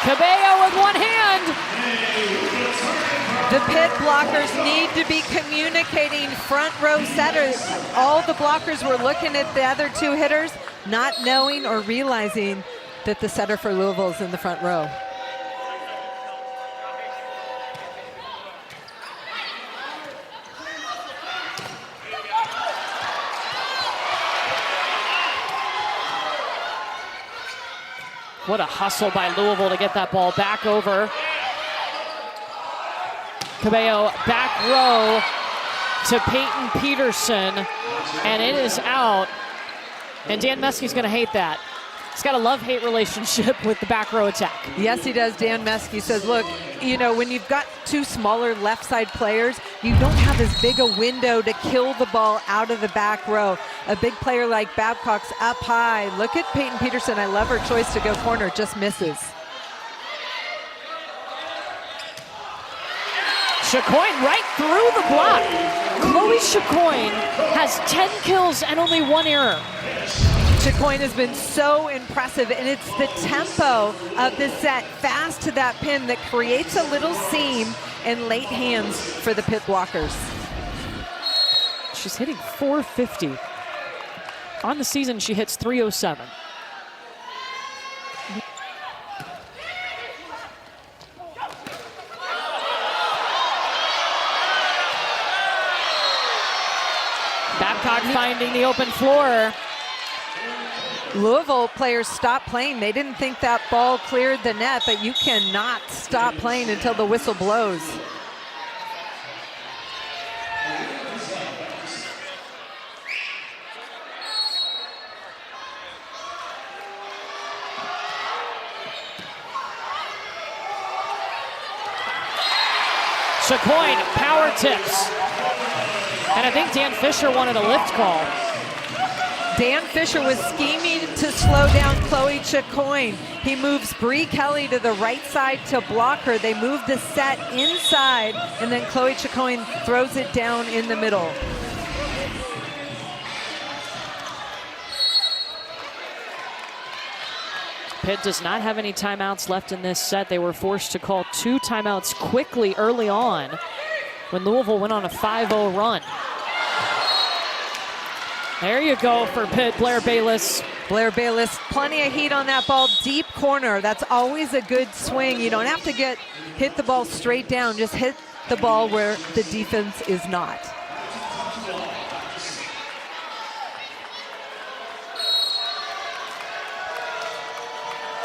A: Cabello with one hand.
B: The Pitt blockers need to be communicating front row setters. All the blockers were looking at the other 2 hitters, not knowing or realizing that the setter for Louisville is in the front row.
A: What a hustle by Louisville to get that ball back over. Cabello back row to Peyton Peterson, and it is out. And Dan Meskey's going to hate that. He's got a love-hate relationship with the back row attack.
B: Yes, he does. Dan Meskey says, look, you know, when you've got 2 smaller left side players, you don't have as big a window to kill the ball out of the back row. A big player like Babcock's up high. Look at Peyton Peterson. I love her choice to go corner, just misses.
A: Chacoin right through the block. Chloe Chacoin has 10 kills and only 1 error.
B: Chacoin has been so impressive, and it's the tempo of the set fast to that pin that creates a little seam and late hands for the Pitt blockers.
A: She's hitting .450. On the season, she hits .307. Babcock finding the open floor.
B: Louisville players stopped playing. They didn't think that ball cleared the net, but you cannot stop playing until the whistle blows.
A: Chacoin, power tips. And I think Dan Fisher wanted a lift call.
B: Dan Fisher was scheming to slow down Chloe Chacoin. He moves Bree Kelly to the right side to block her. They move the set inside, and then Chloe Chacoin throws it down in the middle.
A: Pitt does not have any timeouts left in this set. They were forced to call 2 timeouts quickly early on when Louisville went on a 5-0 run. There you go for Pitt, Blair Bayless.
B: Blair Bayless, plenty of heat on that ball, deep corner. That's always a good swing. You don't have to hit the ball straight down. Just hit the ball where the defense is not.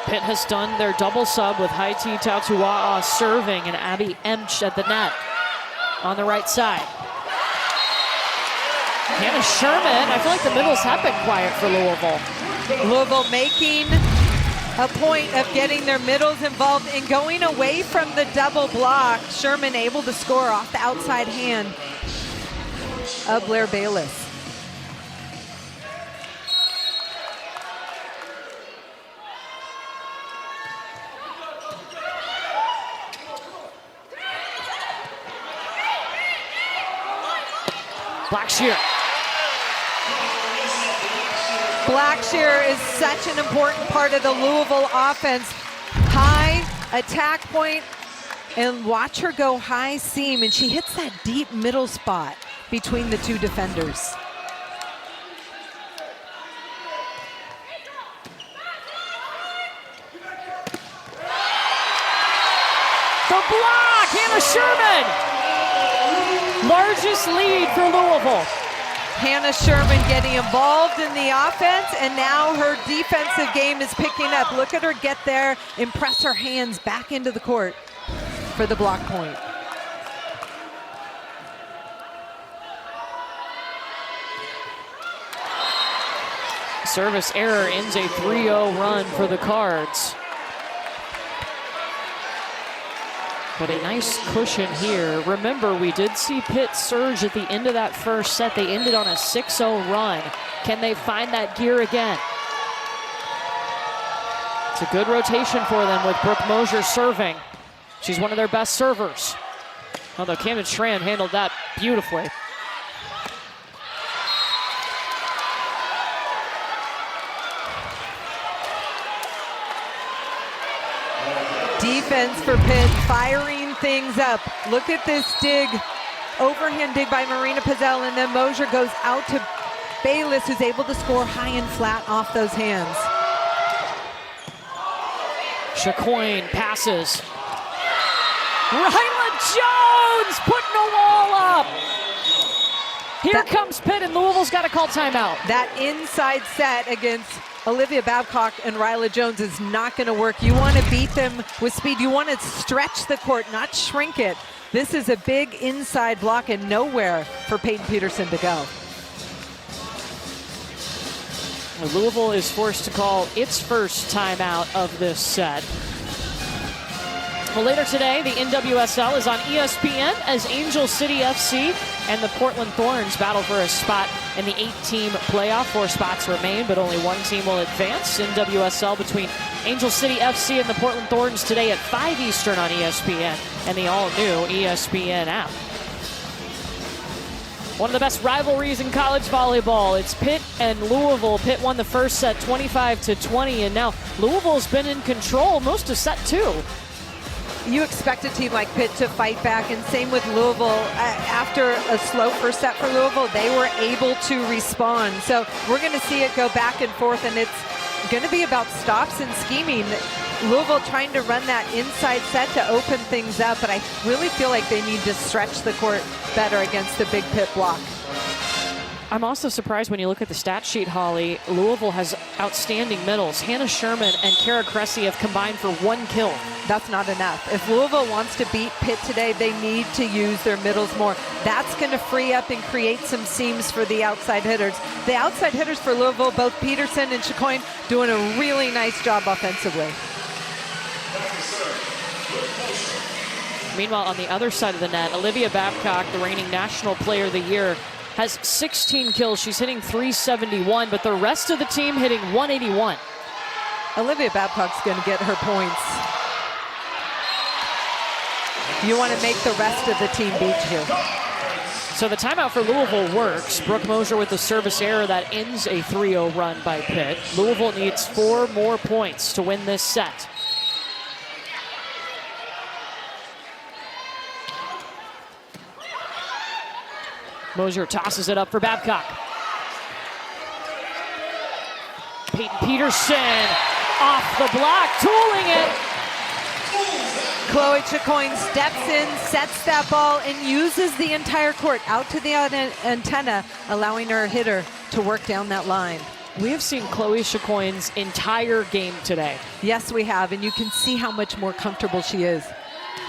A: Pitt has done their double sub with Haiti Tautua'a serving and Abby Emch at the net on the right side. Hannah Sherman, I feel like the middles have been quiet for Louisville.
B: Louisville making a point of getting their middles involved and going away from the double block. Sherman able to score off the outside hand of Blair Bayless.
A: Blackshear.
B: Blackshear is such an important part of the Louisville offense. High attack point, and watch her go high seam, and she hits that deep middle spot between the two defenders.
A: The block, Hannah Sherman. Largest lead for Louisville.
B: Hannah Sherman getting involved in the offense, and now her defensive game is picking up. Look at her get there, impress her hands back into the court for the block point.
A: Service error ends a 3-0 run for the Cards. But a nice cushion here. Remember, we did see Pitt surge at the end of that first set. They ended on a 6-0 run. Can they find that gear again? It's a good rotation for them with Brooke Mosier serving. She's one of their best servers. Although Camden Schramm handled that beautifully.
B: Defense for Pitt, firing things up. Look at this dig, overhand dig by Marina Pizzell, and then Mosier goes out to Bayless, who's able to score high and flat off those hands.
A: Chacoin passes. Ryla Jones putting a wall up. Here comes Pitt, and Louisville's got to call timeout.
B: That inside set against Olivia Babcock and Ryla Jones is not going to work. You want to beat them with speed. You want to stretch the court, not shrink it. This is a big inside block and nowhere for Peyton Peterson to go.
A: Louisville is forced to call its first timeout of this set. Well, later today, the NWSL is on ESPN as Angel City FC and the Portland Thorns battle for a spot in the 8-team playoff. 4 spots remain, but only 1 team will advance. NWSL between Angel City FC and the Portland Thorns today at 5 Eastern on ESPN and the all-new ESPN app. One of the best rivalries in college volleyball. It's Pitt and Louisville. Pitt won the first set 25-20, and now Louisville's been in control most of set 2.
B: You expect a team like Pitt to fight back, and same with Louisville. After a slow first set for Louisville, they were able to respond. So we're going to see it go back and forth, and it's going to be about stops and scheming. Louisville trying to run that inside set to open things up, but I really feel like they need to stretch the court better against the big Pitt block.
A: I'm also surprised when you look at the stat sheet, Holly. Louisville has outstanding middles. Hannah Sherman and Kara Cressy have combined for 1 kill.
B: That's not enough. If Louisville wants to beat Pitt today, they need to use their middles more. That's going to free up and create some seams for the outside hitters. The outside hitters for Louisville, both Peterson and Chacoin, doing a really nice job offensively.
A: Meanwhile, on the other side of the net, Olivia Babcock, the reigning National Player of the Year, has 16 kills. She's hitting .371, but the rest of the team hitting .181.
B: Olivia Babcock's going to get her points. You want to make the rest of the team beat you.
A: So the timeout for Louisville works. Brooke Mosier with the service error that ends a 3-0 run by Pitt. Louisville needs 4 more points to win this set. Mosier tosses it up for Babcock. Peyton Peterson off the block, tooling it.
B: Chloe Chicoine steps in, sets that ball, and uses the entire court out to the antenna, allowing her hitter to work down that line.
A: We have seen Chloe Chicoine's entire game today.
B: Yes, we have, and you can see how much more comfortable she is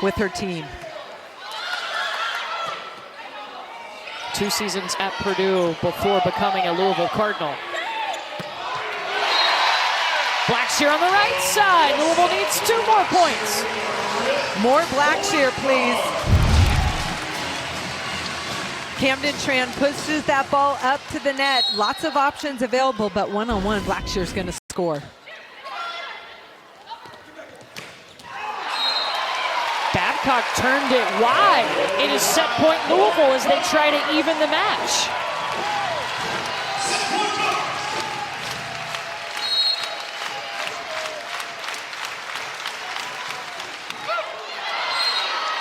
B: with her team.
A: 2 seasons at Purdue before becoming a Louisville Cardinal. Blackshear on the right side. Louisville needs 2 more points.
B: More Blackshear, please. Camden Tran pushes that ball up to the net. Lots of options available, but one-on-one, Blackshear's going to score.
A: Babcock turned it wide. It is set point Louisville as they try to even the match.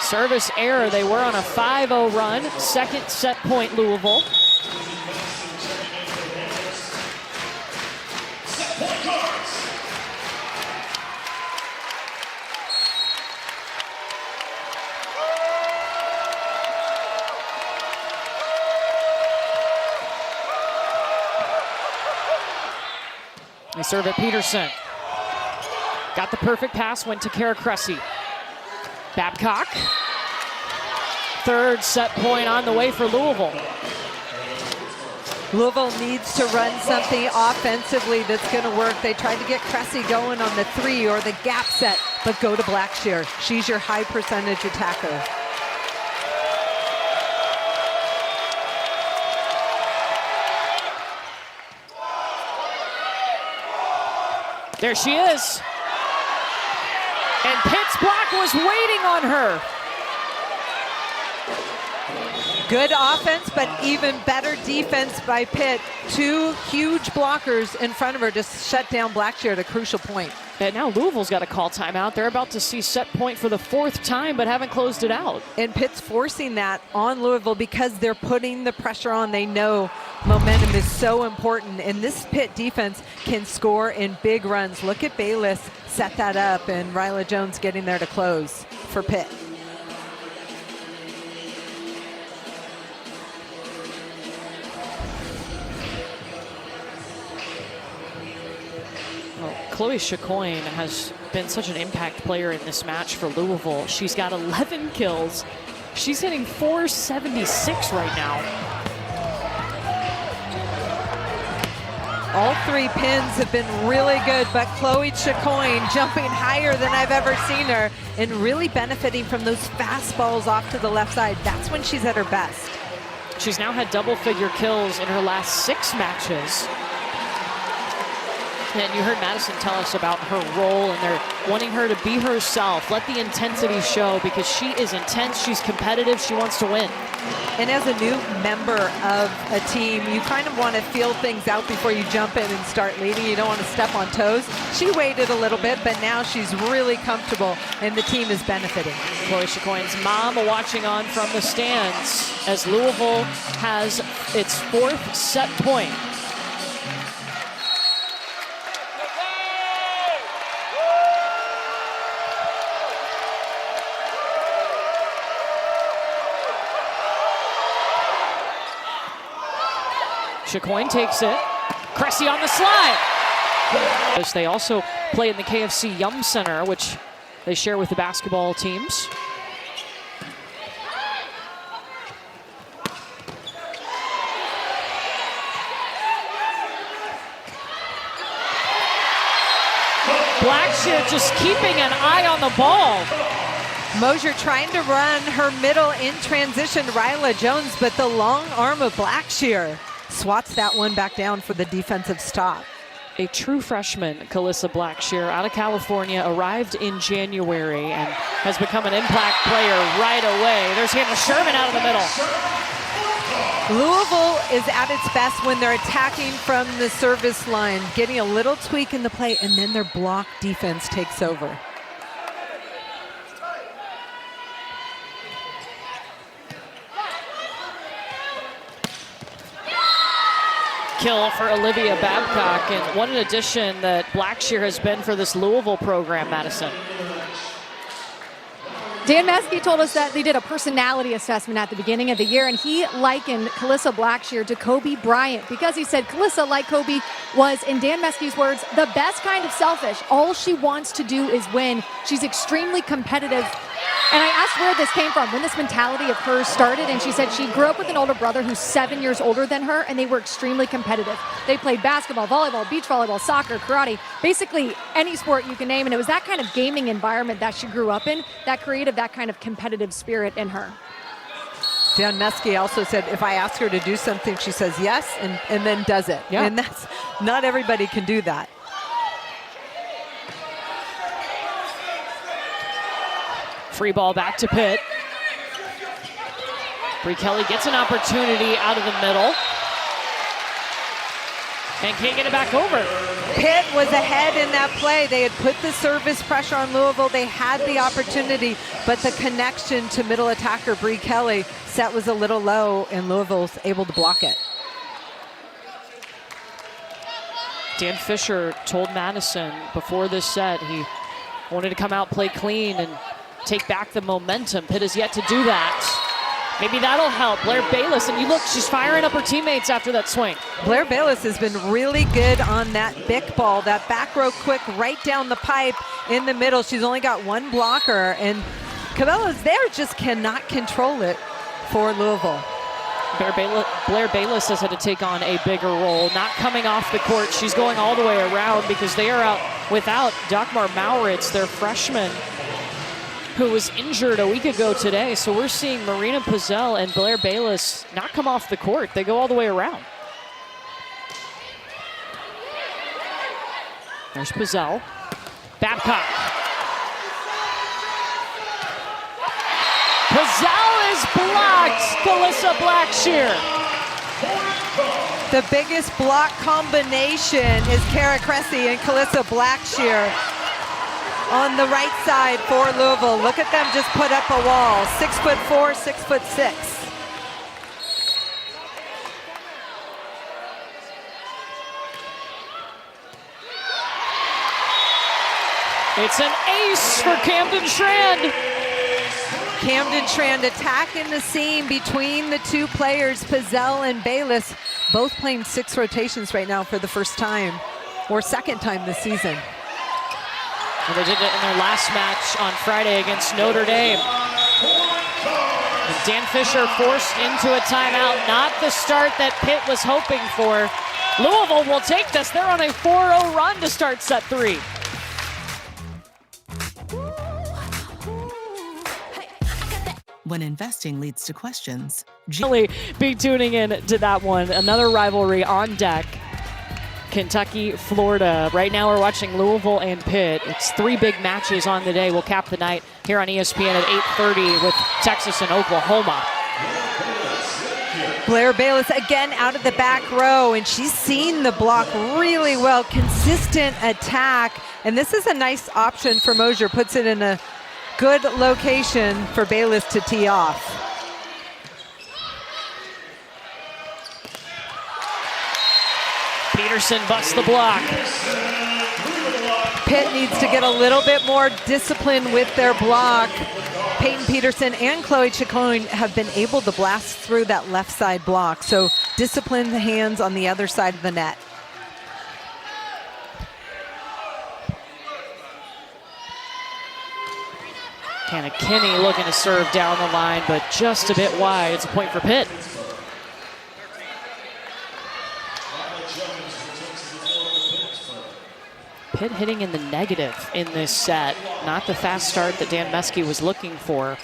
A: Service error. They were on a 5-0 run. Second set point Louisville. They serve at Peterson. Got the perfect pass, went to Kara Cressy. Babcock. Third set point on the way for Louisville.
B: Louisville needs to run something offensively that's going to work. They tried to get Cressy going on the 3 or the gap set, but go to Blackshear. She's your high percentage attacker.
A: There she is. And Pitt's block was waiting on her.
B: Good offense, but even better defense by Pitt. 2 huge blockers in front of her to shut down Blackshear at a crucial point.
A: And now Louisville's got to call timeout. They're about to see set point for the 4th time, but haven't closed it out.
B: And Pitt's forcing that on Louisville because they're putting the pressure on. They know momentum is so important, and this Pitt defense can score in big runs. Look at Bayless set that up, and Ryla Jones getting there to close for Pitt.
A: Well, Chloe Chicoine has been such an impact player in this match for Louisville. She's got 11 kills. She's hitting .476 right now.
B: All 3 pins have been really good, but Chloe Chicoine jumping higher than I've ever seen her and really benefiting from those fastballs off to the left side. That's when she's at her best.
A: She's now had double-figure kills in her last 6 matches. And you heard Madison tell us about her role, and they're wanting her to be herself, let the intensity show, because she is intense, she's competitive, she wants to win.
B: And as a new member of a team, you kind of want to feel things out before you jump in and start leading. You don't want to step on toes. She waited a little bit, but now she's really comfortable, and the team is benefiting.
A: Chloe Chicoine's mom watching on from the stands as Louisville has its 4th set point. Chicoine takes it. Cressy on the slide. They also play in the KFC Yum Center, which they share with the basketball teams. Blackshear just keeping an eye on the ball.
B: Mosier trying to run her middle in transition, Ryla Jones, but the long arm of Blackshear swats that one back down for the defensive stop.
A: A true freshman, Calissa Blackshear, out of California, arrived in January and has become an impact player right away. There's Hannah Sherman out of the middle.
B: Louisville is at its best when they're attacking from the service line, getting a little tweak in the play, and then their block defense takes over.
A: kill for Olivia Babcock, and what an addition that Blackshear has been for this Louisville program, Madison.
D: Dan Meskey told us that they did a personality assessment at the beginning of the year, and he likened Calissa Blackshear to Kobe Bryant because he said Calissa, like Kobe, was, in Dan Meskey's words, the best kind of selfish. All she wants to do is win. She's extremely competitive. And I asked where this came from, when this mentality of hers started, and she said she grew up with an older brother who's 7 years older than her, and they were extremely competitive. They played basketball, volleyball, beach volleyball, soccer, karate, basically any sport you can name, and it was that kind of gaming environment that she grew up in that created that kind of competitive spirit in her.
B: Dan Meskey also said if I ask her to do something, she says yes and then does it.
A: Yeah.
B: And that's, not everybody can do that.
A: Free ball back to Pitt. Bree Kelly gets an opportunity out of the middle and can't get it back over.
B: Pitt was ahead in that play. They had put the service pressure on Louisville. They had the opportunity, but the connection to middle attacker Bree Kelly, set was a little low, and Louisville's able to block it.
A: Dan Fisher told Madison before this set he wanted to come out, play clean, and take back the momentum. Pitt has yet to do that. Maybe that'll help. Blair Bayless, and you look, she's firing up her teammates after that swing.
B: Blair Bayless has been really good on that big ball, that back row quick right down the pipe in the middle. She's only got one blocker, and Cabela's there just cannot control it for Louisville.
A: Blair Bayless has had to take on a bigger role, not coming off the court. She's going all the way around because they are out without Dagmar Mauritz, their freshman, who was injured a week ago today. So we're seeing Marina Pizzell and Blair Bayless not come off the court. They go all the way around. There's Pizzell. Babcock. Pizzell is blocked. Calissa Blackshear.
B: The biggest block combination is Kara Cressy and Calissa Blackshear on the right side for Louisville. Look at them just put up a wall. 6'4", 6'6".
A: It's an ace for Camden Strand.
B: Camden Strand attacking the seam between the two players, Pizzell and Bayless, both playing 6 rotations right now for the first time, or second time this season.
A: Well, they did it in their last match on Friday against Notre Dame. And Dan Fisher forced into a timeout, not the start that Pitt was hoping for. Louisville will take this. They're on a 4-0 run to start set 3.
G: When investing leads to questions,
A: Really be tuning in to that one. Another rivalry on deck. Kentucky, Florida. Right now we're watching Louisville and Pitt. It's 3 big matches on the day. We'll cap the night here on ESPN at 8:30 with Texas and Oklahoma.
B: Blair Bayless again out of the back row, and she's seen the block really well. Consistent attack, and this is a nice option for Mosier. Puts it in a good location for Bayless to tee off.
A: Peterson busts the block.
B: Pitt needs to get a little bit more discipline with their block. Peyton Peterson and Chloe Chacon have been able to blast through that left side block. So disciplined hands on the other side of the net.
A: Hannah Kinney looking to serve down the line, but just a bit wide. It's a point for Pitt. Pitt hitting in the negative in this set. Not the fast start that Dan Meskey was looking for.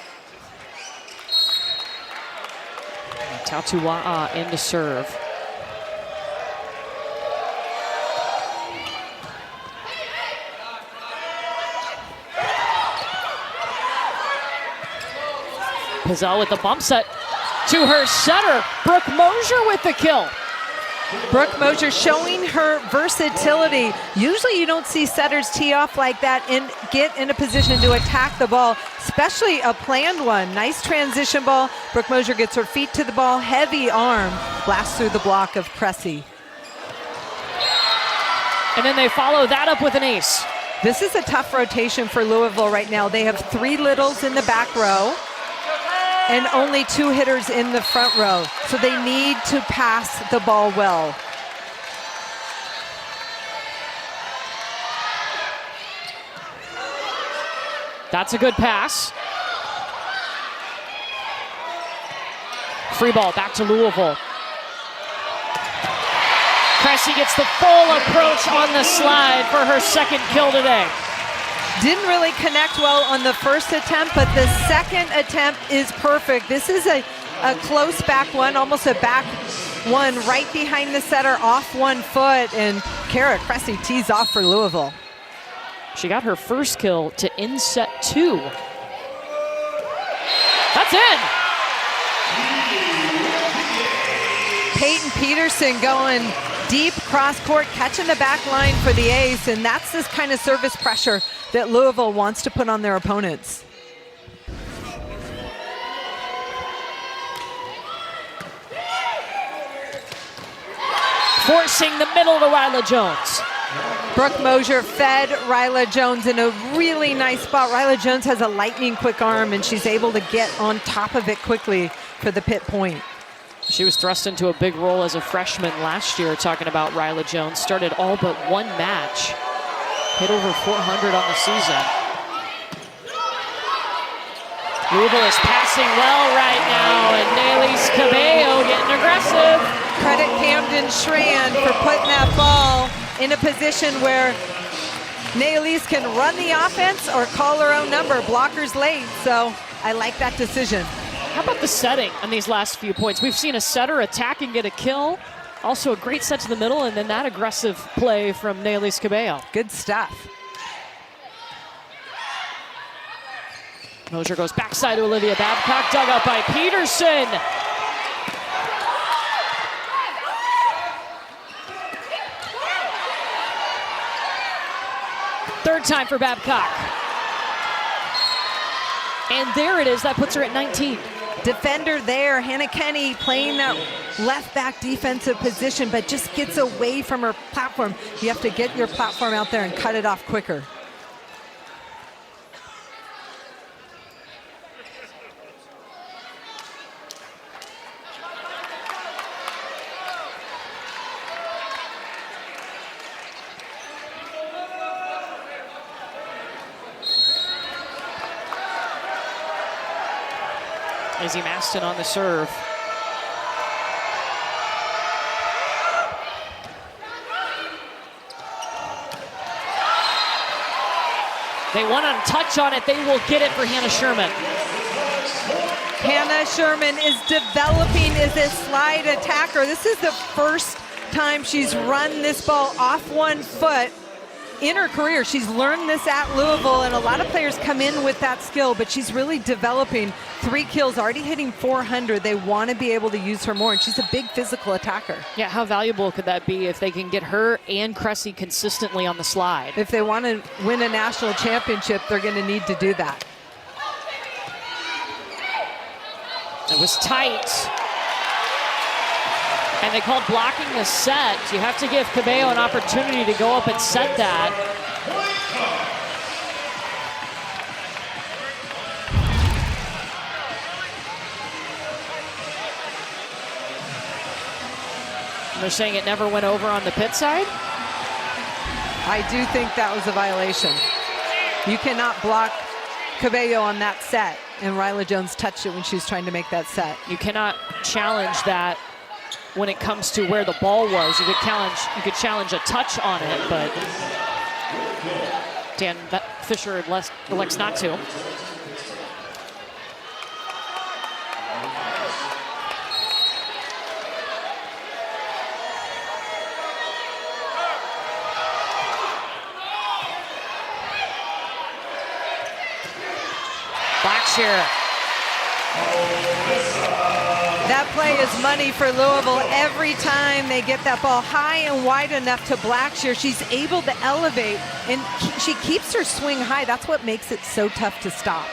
A: Tautua'a in to serve. Pizzell with the bump set to her setter. Brooke Mosier with the kill.
B: Brooke Mosier showing her versatility. Usually you don't see setters tee off like that and get in a position to attack the ball, especially a planned one. Nice transition ball. Brooke Mosier gets her feet to the ball, heavy arm, blasts through the block of Cressy.
A: And then they follow that up with an ace.
B: This is a tough rotation for Louisville right now. They have 3 littles in the back row and only 2 hitters in the front row. So they need to pass the ball well.
A: That's a good pass. Free ball back to Louisville. Cressy gets the full approach on the slide for her second kill today.
B: Didn't really connect well on the first attempt, but the second attempt is perfect. This is a close back one, almost a back one right behind the setter, off 1 foot, and Kara Cressy tees off for Louisville.
A: She got her first kill to end set 2. That's in.
B: Peyton Peterson going deep cross court, catching the back line for the ace, and that's this kind of service pressure that Louisville wants to put on their opponents.
A: Forcing the middle to Ryla Jones.
B: Brooke Mosier fed Ryla Jones in a really nice spot. Ryla Jones has a lightning quick arm, and she's able to get on top of it quickly for the Pitt point.
A: She was thrust into a big role as a freshman last year, talking about Ryla Jones. Started all but 1 match. Hit over 400 on the season. Louisville is passing well right now, and Nailys Cabello getting aggressive.
B: Credit Camden Schran for putting that ball in a position where Nailys can run the offense or call her own number. Blockers late, so I like that decision.
A: How about the setting on these last few points? We've seen a setter attack and get a kill. Also a great set to the middle, and then that aggressive play from Nailys Cabello.
B: Good stuff.
A: Mosier goes backside to Olivia Babcock, dug up by Peterson. Third time for Babcock. And there it is, that puts her at 19.
B: Defender there, Hannah Kenny playing that left back defensive position, but just gets away from her platform. You have to get your platform out there and cut it off quicker.
A: Izzy Maston on the serve. They want to touch on it. They will get it for Hannah Sherman.
B: Hannah Sherman is developing as a slide attacker. This is the first time she's run this ball off 1 foot in her career. She's learned this at Louisville, and a lot of players come in with that skill, but she's really developing. 3 kills, already hitting 400. They want to be able to use her more, and she's a big physical attacker.
A: Yeah, how valuable could that be if they can get her and Cressy consistently on the slide?
B: If they want to win a national championship, they're going to need to do that.
A: It was tight. And they called blocking the set. You have to give Cabello an opportunity to go up and set that. They're saying it never went over on the Pitt side?
B: I do think that was a violation. You cannot block Cabello on that set, and Ryla Jones touched it when she was trying to make that set.
A: You cannot challenge that when it comes to where the ball was. You could challenge a touch on it, but Dan Fisher elects not to. Blackshear.
B: That play is money for Louisville. Every time they get that ball high and wide enough to Blackshear, she's able to elevate, and she keeps her swing high. That's what makes it so tough to stop.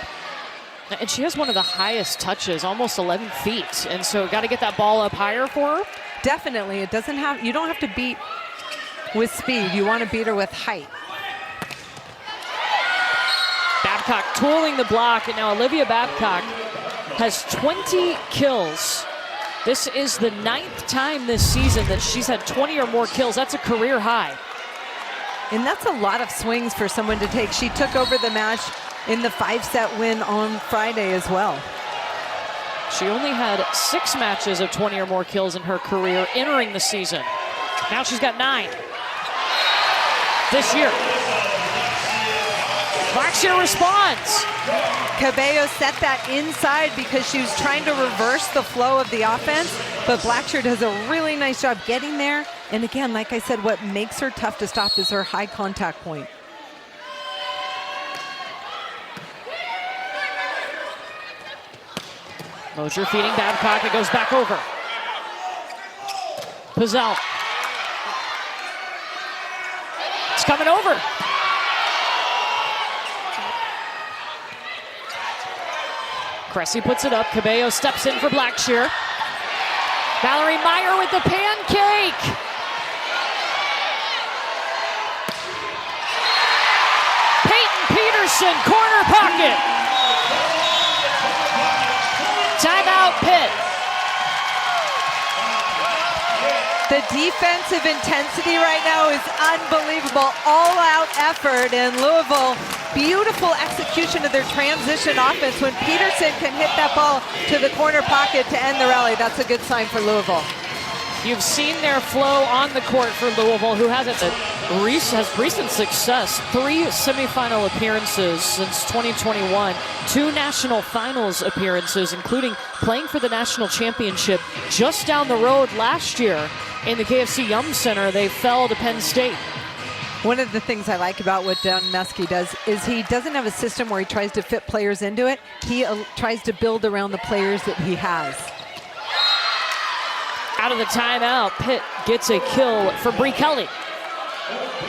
A: And she has one of the highest touches, almost 11 feet. And so got to get that ball up higher for her.
B: Definitely. It doesn't have, you don't have to beat with speed. You want to beat her with height.
A: Babcock tooling the block, and now Olivia Babcock has 20 kills. This is the 9th time this season that she's had 20 or more kills. That's a career high.
B: And that's a lot of swings for someone to take. She took over the match in the 5-set win on Friday as well.
A: She only had 6 matches of 20 or more kills in her career entering the season. Now she's got 9 this year. Blackshear responds.
B: Cabello set that inside because she was trying to reverse the flow of the offense, but Blackshear does a really nice job getting there. And again, like I said, what makes her tough to stop is her high contact point.
A: Mosier feeding Babcock. It goes back over. Pizzell. It's coming over. Cressy puts it up. Cabello steps in for Blackshear. Valerie Meyer with the pancake. Peyton Peterson, corner pocket. Timeout, Pitt.
B: The defensive intensity right now is unbelievable. All-out effort, and Louisville, beautiful execution of their transition offense. When Peterson can hit that ball to the corner pocket to end the rally, that's a good sign for Louisville.
A: You've seen their flow on the court for Louisville, who has recent success. 3 semifinal appearances since 2021, 2 national finals appearances, including playing for the national championship just down the road last year in the KFC Yum Center. They fell to Penn State.
B: One of the things I like about what Don Mesky does is he doesn't have a system where he tries to fit players into it. He tries to build around the players that he has.
A: Out of the timeout, Pitt gets a kill for Bree Kelly.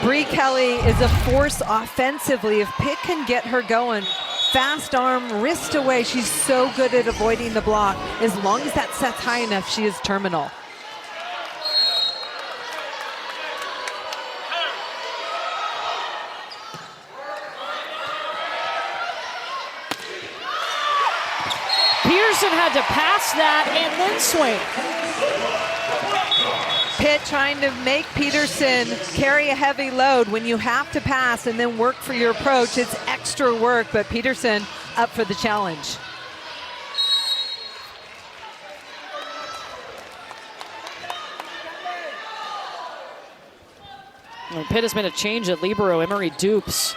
B: Bree Kelly is a force offensively. If Pitt can get her going, fast arm, wrist away, she's so good at avoiding the block. As long as that set's high enough, she is terminal.
A: Peterson had to pass that and then swing.
B: Pitt trying to make Peterson carry a heavy load. When you have to pass and then work for your approach, it's extra work, but Peterson up for the challenge.
A: Well, Pitt has been a change at libero. Emery Dupes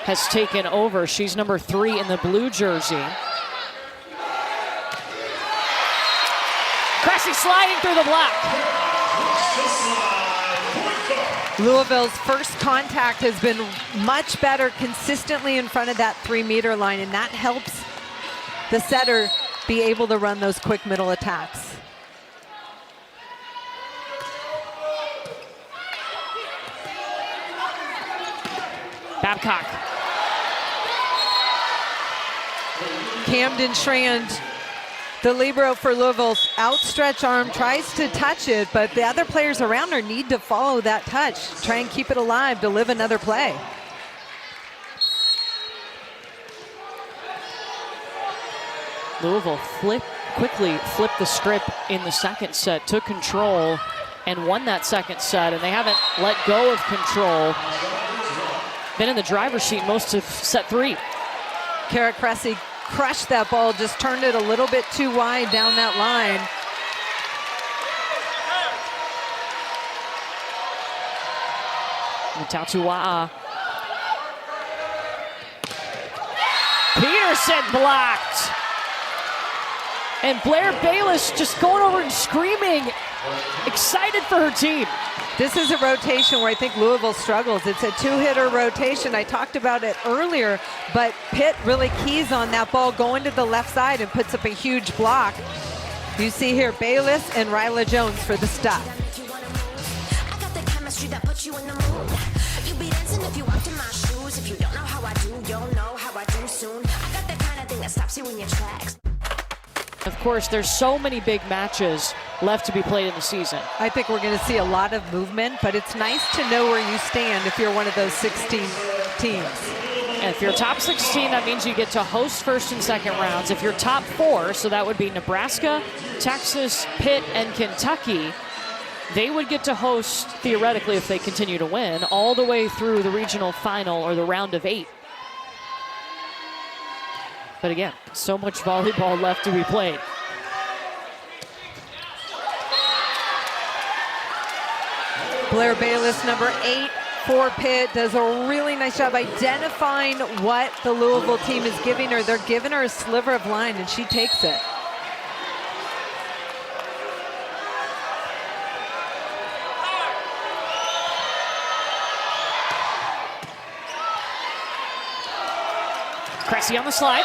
A: has taken over. She's number 3 in the blue jersey. Cressy sliding through the block.
B: Louisville's first contact has been much better, consistently in front of that 3-meter line, and that helps the setter be able to run those quick middle attacks.
A: Babcock.
B: Camden Schrand, the libero for Louisville's outstretched arm, tries to touch it, but the other players around her need to follow that touch, try and keep it alive to live another play.
A: Louisville quickly flipped the script in the second set, took control, and won that second set, and they haven't let go of control. Been in the driver's seat most of set 3.
B: Kara Cressy crushed that ball, just turned it a little bit too wide down that line.
A: Tautua'a. Peterson blocked. And Blair Bayless just going over and screaming, excited for her team.
B: This is a rotation where I think Louisville struggles. It's a 2-hitter rotation. I talked about it earlier, but Pitt really keys on that ball going to the left side and puts up a huge block. You see here Bayless and Ryla Jones for the stuff.
A: Of course, there's so many big matches left to be played in the season.
B: I think we're going to see a lot of movement, but it's nice to know where you stand if you're one of those 16 teams.
A: And if you're top 16, that means you get to host first and second rounds. If you're top 4, so that would be Nebraska, Texas, Pitt, and Kentucky, they would get to host, theoretically, if they continue to win, all the way through the regional final or the round of 8. But again, so much volleyball left to be played.
B: Blair Bayless, number 8 for Pitt, does a really nice job identifying what the Louisville team is giving her. They're giving her a sliver of line, and she takes it.
A: Cressy on the slide.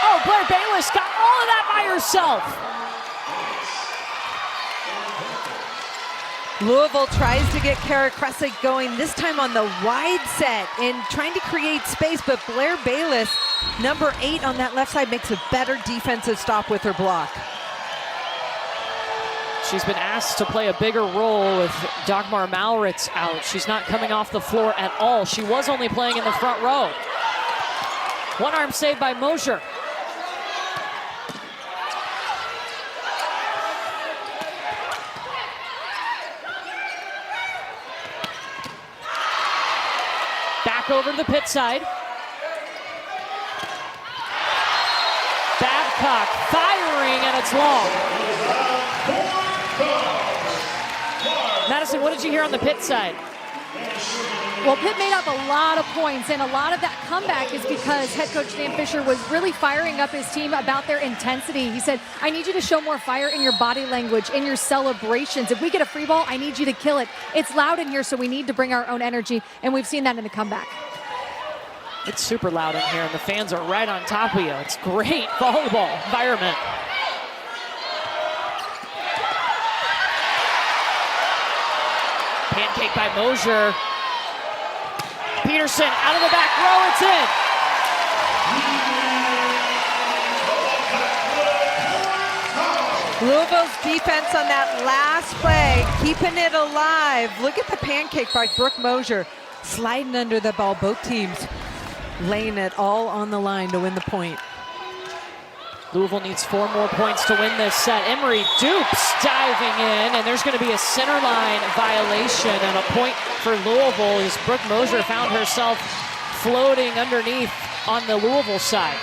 A: Oh, Blair Bayless got all of that by herself.
B: Louisville tries to get Kara Cressy going, this time on the wide set and trying to create space, but Blair Bayless, number 8 on that left side, makes a better defensive stop with her block.
A: She's been asked to play a bigger role with Dagmar Mauritz out. She's not coming off the floor at all. She was only playing in the front row. One arm save by Mosier. Back over to the Pitt side. Babcock firing, and it's long. Madison, what did you hear on the Pitt side?
D: Well, Pitt made up a lot of points, and a lot of that comeback is because head coach Dan Fisher was really firing up his team about their intensity. He said, I need you to show more fire in your body language, in your celebrations. If we get a free ball, I need you to kill it. It's loud in here, so we need to bring our own energy, and we've seen that in the comeback.
A: It's super loud in here, and the fans are right on top of you. It's great volleyball environment. Pancake by Mosier. Peterson out of the back row, it's in.
B: Louisville's defense on that last play, keeping it alive. Look at the pancake by Brooke Mosier, sliding under the ball. Both teams laying it all on the line to win the point.
A: Louisville needs 4 more points to win this set. Emery Dupes diving in, and there's going to be a center line violation and a point for Louisville as Brooke Mosier found herself floating underneath on the Louisville side.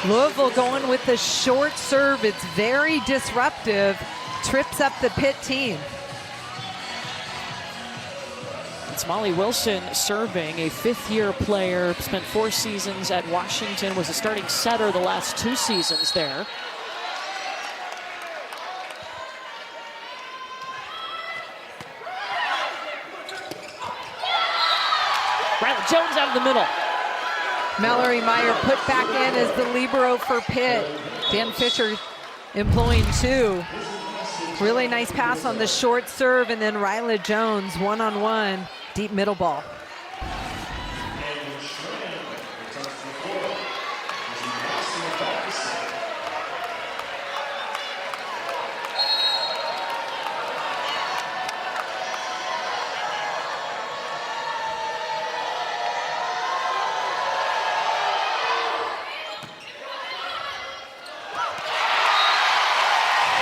B: Louisville going with the short serve. It's very disruptive. Trips up the Pitt team.
A: It's Molly Wilson serving, a 5th-year player, spent 4 seasons at Washington, was a starting setter the last 2 seasons there. Riley Jones out of the middle.
B: Mallory Meyer put back in as the libero for Pitt. Dan Fisher employing 2. Really nice pass on the short serve, and then Riley Jones one-on-one, deep middle ball.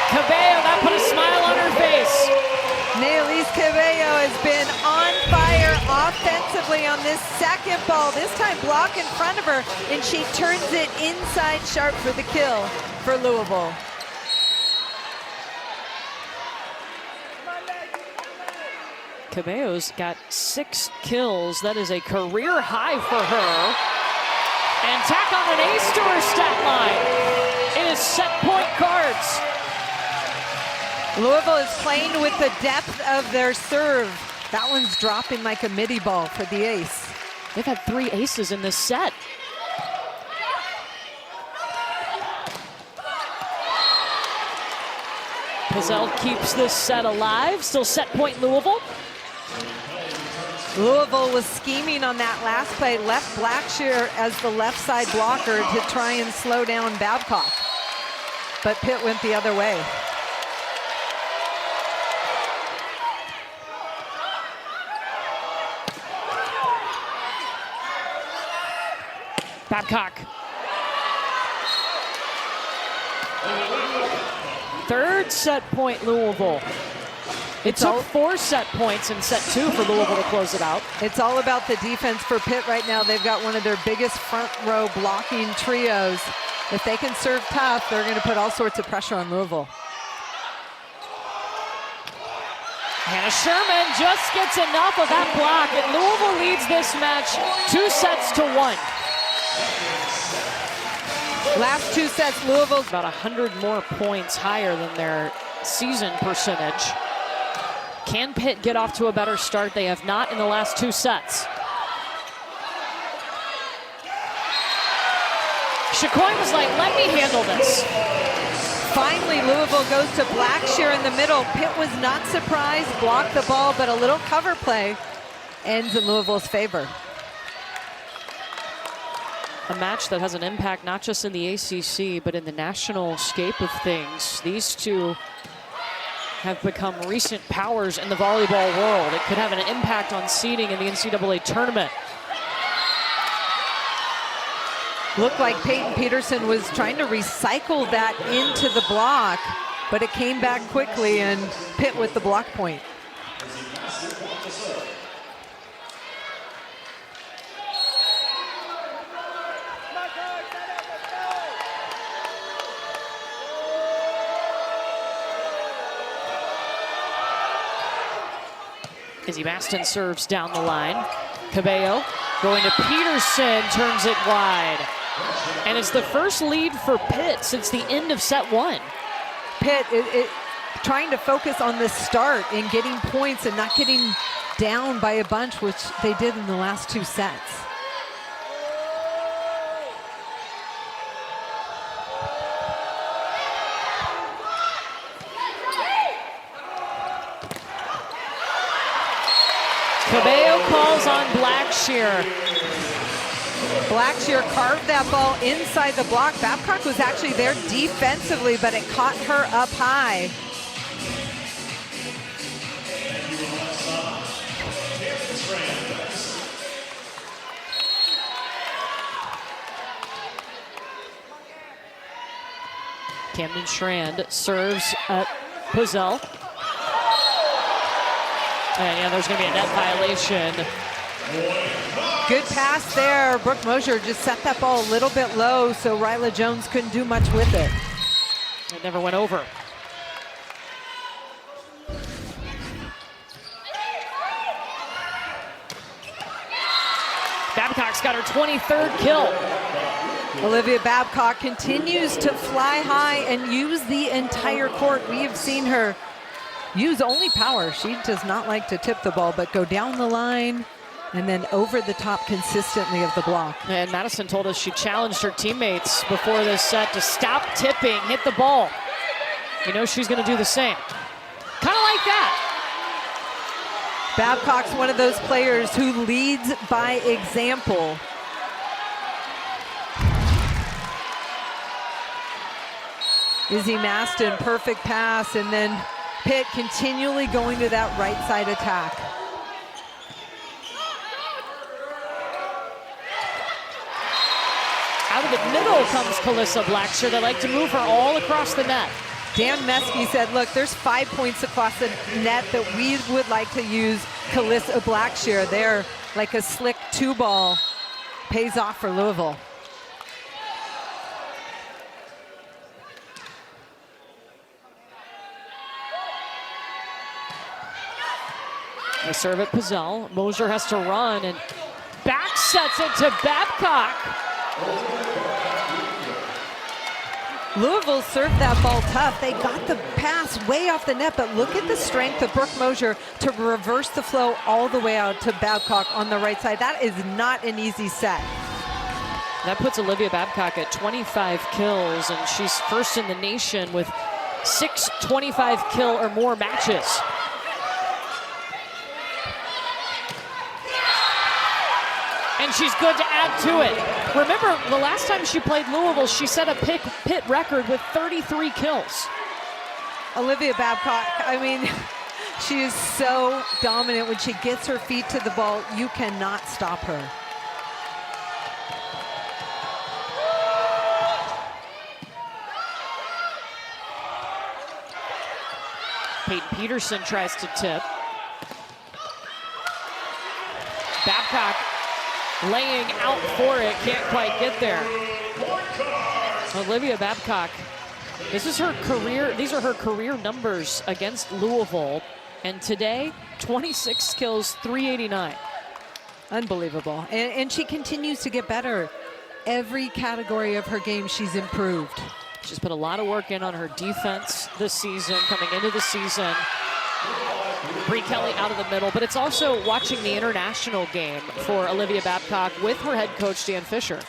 A: Cabello, that put a smile on her face.
B: Naelise Cabello has been on fire offensively on this second ball. This time block in front of her, and she turns it inside sharp for the kill for Louisville.
A: Cabello's got 6 kills. That is a career high for her. And tack on an ace to her stat line. It is set point cards.
B: Louisville is playing with the depth of their serve. That one's dropping like a midi ball for the ace.
A: They've had 3 aces in this set. Pizzell keeps this set alive. Still set point Louisville.
B: Louisville was scheming on that last play, left Blackshear as the left side blocker to try and slow down Babcock. but Pitt went the other way.
A: Babcock. Third set point, Louisville. It took 4 set points in set 2 for Louisville to close it out.
B: It's all about the defense for Pitt right now. They've got one of their biggest front row blocking trios. If they can serve tough, they're going to put all sorts of pressure on Louisville.
A: Hannah Sherman just gets enough of that block, and Louisville leads this match 2-1.
B: Last 2 sets, Louisville's
A: About 100 more points higher than their season percentage. Can Pitt get off to a better start? They have not in the last 2 sets. Chicoine was like, let me handle this.
B: Finally, Louisville goes to Blackshear in the middle. Pitt was not surprised, blocked the ball, but a little cover play ends in Louisville's favor.
A: A match that has an impact not just in the ACC, but in the national scape of things. These two have become recent powers in the volleyball world. It could have an impact on seeding in the NCAA tournament.
B: Looked like Peyton Peterson was trying to recycle that into the block, but it came back quickly, and Pitt with the block point.
A: Izzy Maston serves down the line. Cabello going to Peterson, turns it wide. And it's the first lead for Pitt since the end of set 1.
B: Pitt trying to focus on the start and getting points and not getting down by a bunch, which they did in the last 2 sets.
A: Cabello calls on Blackshear.
B: Blackshear carved that ball inside the block. Babcock was actually there defensively, but it caught her up high.
A: Camden Strand serves at Puzel. And yeah, there's going to be a net violation.
B: Good pass there. Brooke Mosier just set that ball a little bit low, so Ryla Jones couldn't do much with it.
A: It never went over. Babcock's got her 23rd kill.
B: Olivia Babcock continues to fly high and use the entire court. We have seen her use only power. She does not like to tip the ball, but go down the line and then over the top consistently of the block.
A: And Madison told us she challenged her teammates before this set to stop tipping, hit the ball. You know she's going to do the same. Kind of like that.
B: Babcock's one of those players who leads by example. Izzy Maston, perfect pass, and then Pitt continually going to that right side attack.
A: Out of the middle comes Calissa Blackshear. They like to move her all across the net.
B: Dan Meskey said, look, there's 5 points across the net that we would like to use Calissa Blackshear. They're like a slick 2-ball. Pays off for Louisville.
A: They serve at Puzel. Mosier has to run and back sets it to Babcock.
B: Louisville served that ball tough. They got the pass way off the net, but look at the strength of Brooke Mosier to reverse the flow all the way out to Babcock on the right side. That is not an easy set.
A: That puts Olivia Babcock at 25 kills, and she's first in the nation with 6 25 kill or more matches. And and she's good to add to it. Remember, the last time she played Louisville, she set a Pitt record with 33 kills.
B: Olivia Babcock, I mean, she is so dominant. When she gets her feet to the ball, you cannot stop her.
A: Peyton Peterson tries to tip. Babcock laying out for it, can't quite get there. Olivia Babcock, these are her career numbers against Louisville. And today, 26 kills, 389.
B: Unbelievable. And she continues to get better. Every category of her game, she's improved.
A: She's put a lot of work in on her defense this season, coming into the season. Bree Kelly out of the middle, but it's also watching the international game for Olivia Babcock with her head coach, Dan Fisher.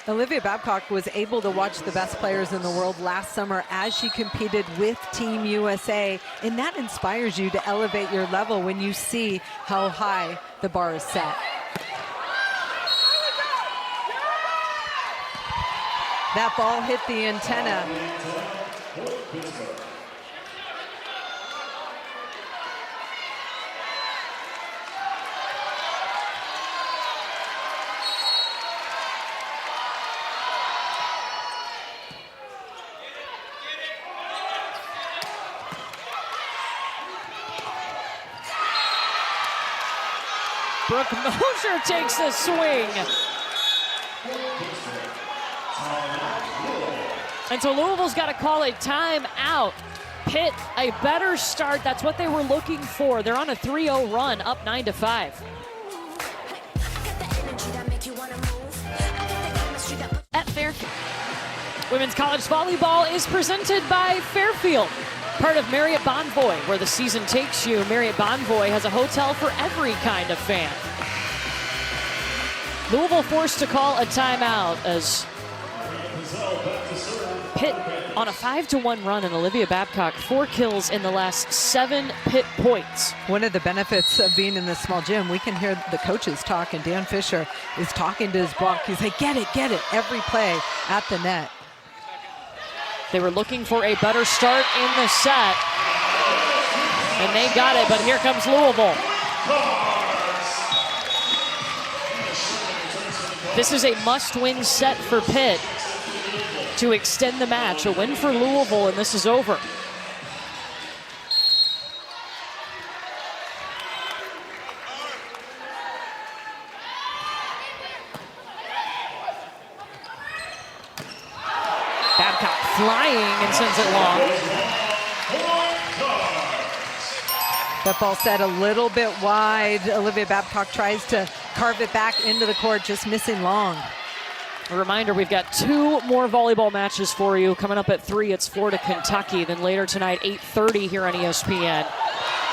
B: Olivia Babcock was able to watch the best players in the world last summer as she competed with Team USA, and that inspires you to elevate your level when you see how high the bar is set. That ball hit the antenna.
A: Brooke Mosher takes the swing. And so Louisville's got to call a timeout. Pitt, a better start. That's what they were looking for. They're on a 3-0 run, up 9-5.
C: At Fairfield.
A: Women's college volleyball is presented by Fairfield, part of Marriott Bonvoy, where the season takes you. Marriott Bonvoy has a hotel for every kind of fan. Louisville forced to call a timeout as Pitt on a 5-1 run, and Olivia Babcock 4 kills in the last 7 Pitt points.
B: One of the benefits of being in this small gym, we can hear the coaches talk, and Dan Fisher is talking to his block. He's like, get it, every play at the net.
A: They were looking for a better start in the set, and they got it, but here comes Louisville. This is a must-win set for Pitt to extend the match. A win for Louisville, and this is over. Babcock flying and sends it long.
B: That ball set a little bit wide. Olivia Babcock tries to carve it back into the court, just missing long.
A: A reminder, we've got 2 more volleyball matches for you. Coming up at 3, it's Florida, Kentucky. Then later tonight, 8:30 here on ESPN,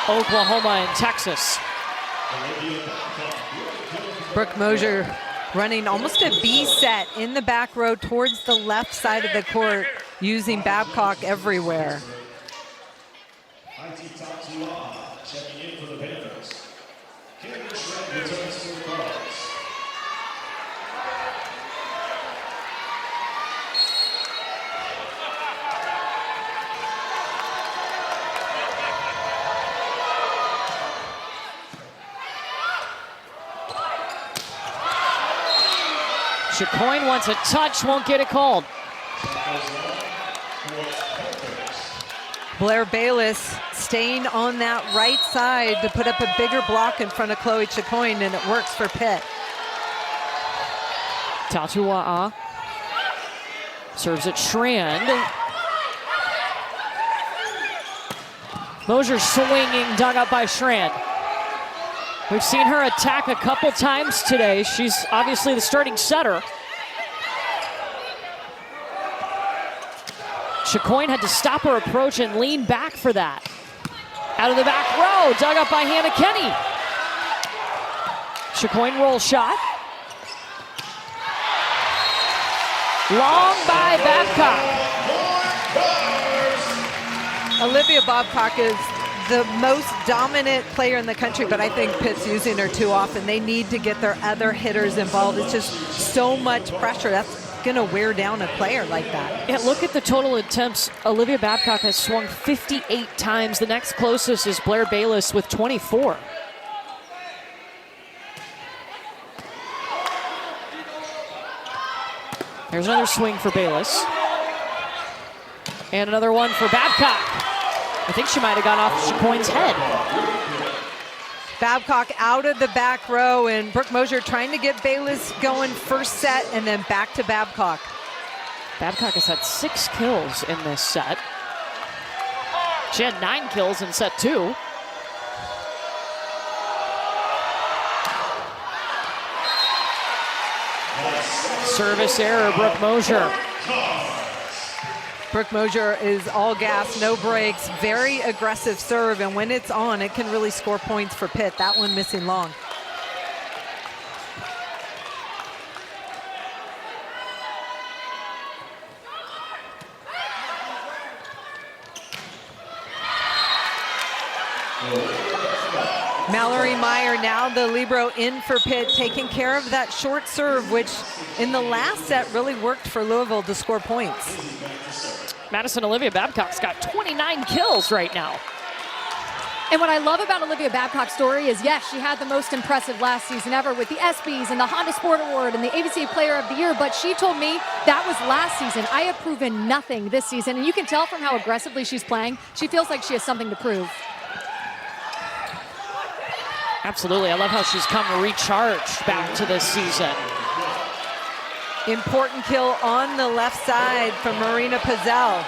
A: Oklahoma and Texas.
B: Brooke Mosher running almost a B set in the back row towards the left side of the court, using Babcock everywhere.
H: Checking in for the Panthers. Returns to the Cardinals.
A: Chacoin wants a touch, won't get it called.
B: Blair Bayless staying on that right side to put up a bigger block in front of Chloe Chacoin, and it works for Pitt.
A: Tatua'a serves it Strand. Mosher swinging, dug up by Strand. We've seen her attack a couple times today. She's obviously the starting setter. Chacoin had to stop her approach and lean back for that. Out of the back row, dug up by Hannah Kenny. Chacoin roll shot. Long by Babcock.
B: Olivia Babcock is the most dominant player in the country, but I think Pitt's using her too often. They need to get their other hitters involved. It's just so much pressure. That's going to wear down a player like that.
A: Yeah, look at the total attempts. Olivia Babcock has swung 58 times. The next closest is Blair Bayless with 24. There's another swing for Bayless. And another one for Babcock. I think she might have gone off Chacoin's head.
B: Babcock out of the back row, and Brooke Mosier trying to get Bayless going first set and then back to Babcock.
A: Babcock has had 6 kills in this set. She had 9 kills in set 2. Service error, Brooke Mosier.
B: Brooke Mosier is all gas, no brakes, very aggressive serve, and when it's on, it can really score points for Pitt. That one missing long. Mallory Meyer, now the libero in for Pitt, taking care of that short serve, which in the last set really worked for Louisville to score points.
A: Madison Olivia Babcock's got 29 kills right now.
D: And what I love about Olivia Babcock's story is, yes, she had the most impressive last season ever with the ESPYs and the Honda Sport Award and the ACC Player of the Year, but she told me that was last season. I have proven nothing this season, and you can tell from how aggressively she's playing, she feels like she has something to prove.
A: Absolutely, I love how she's come recharged back to this season.
B: Important kill on the left side from Marina Pizzell.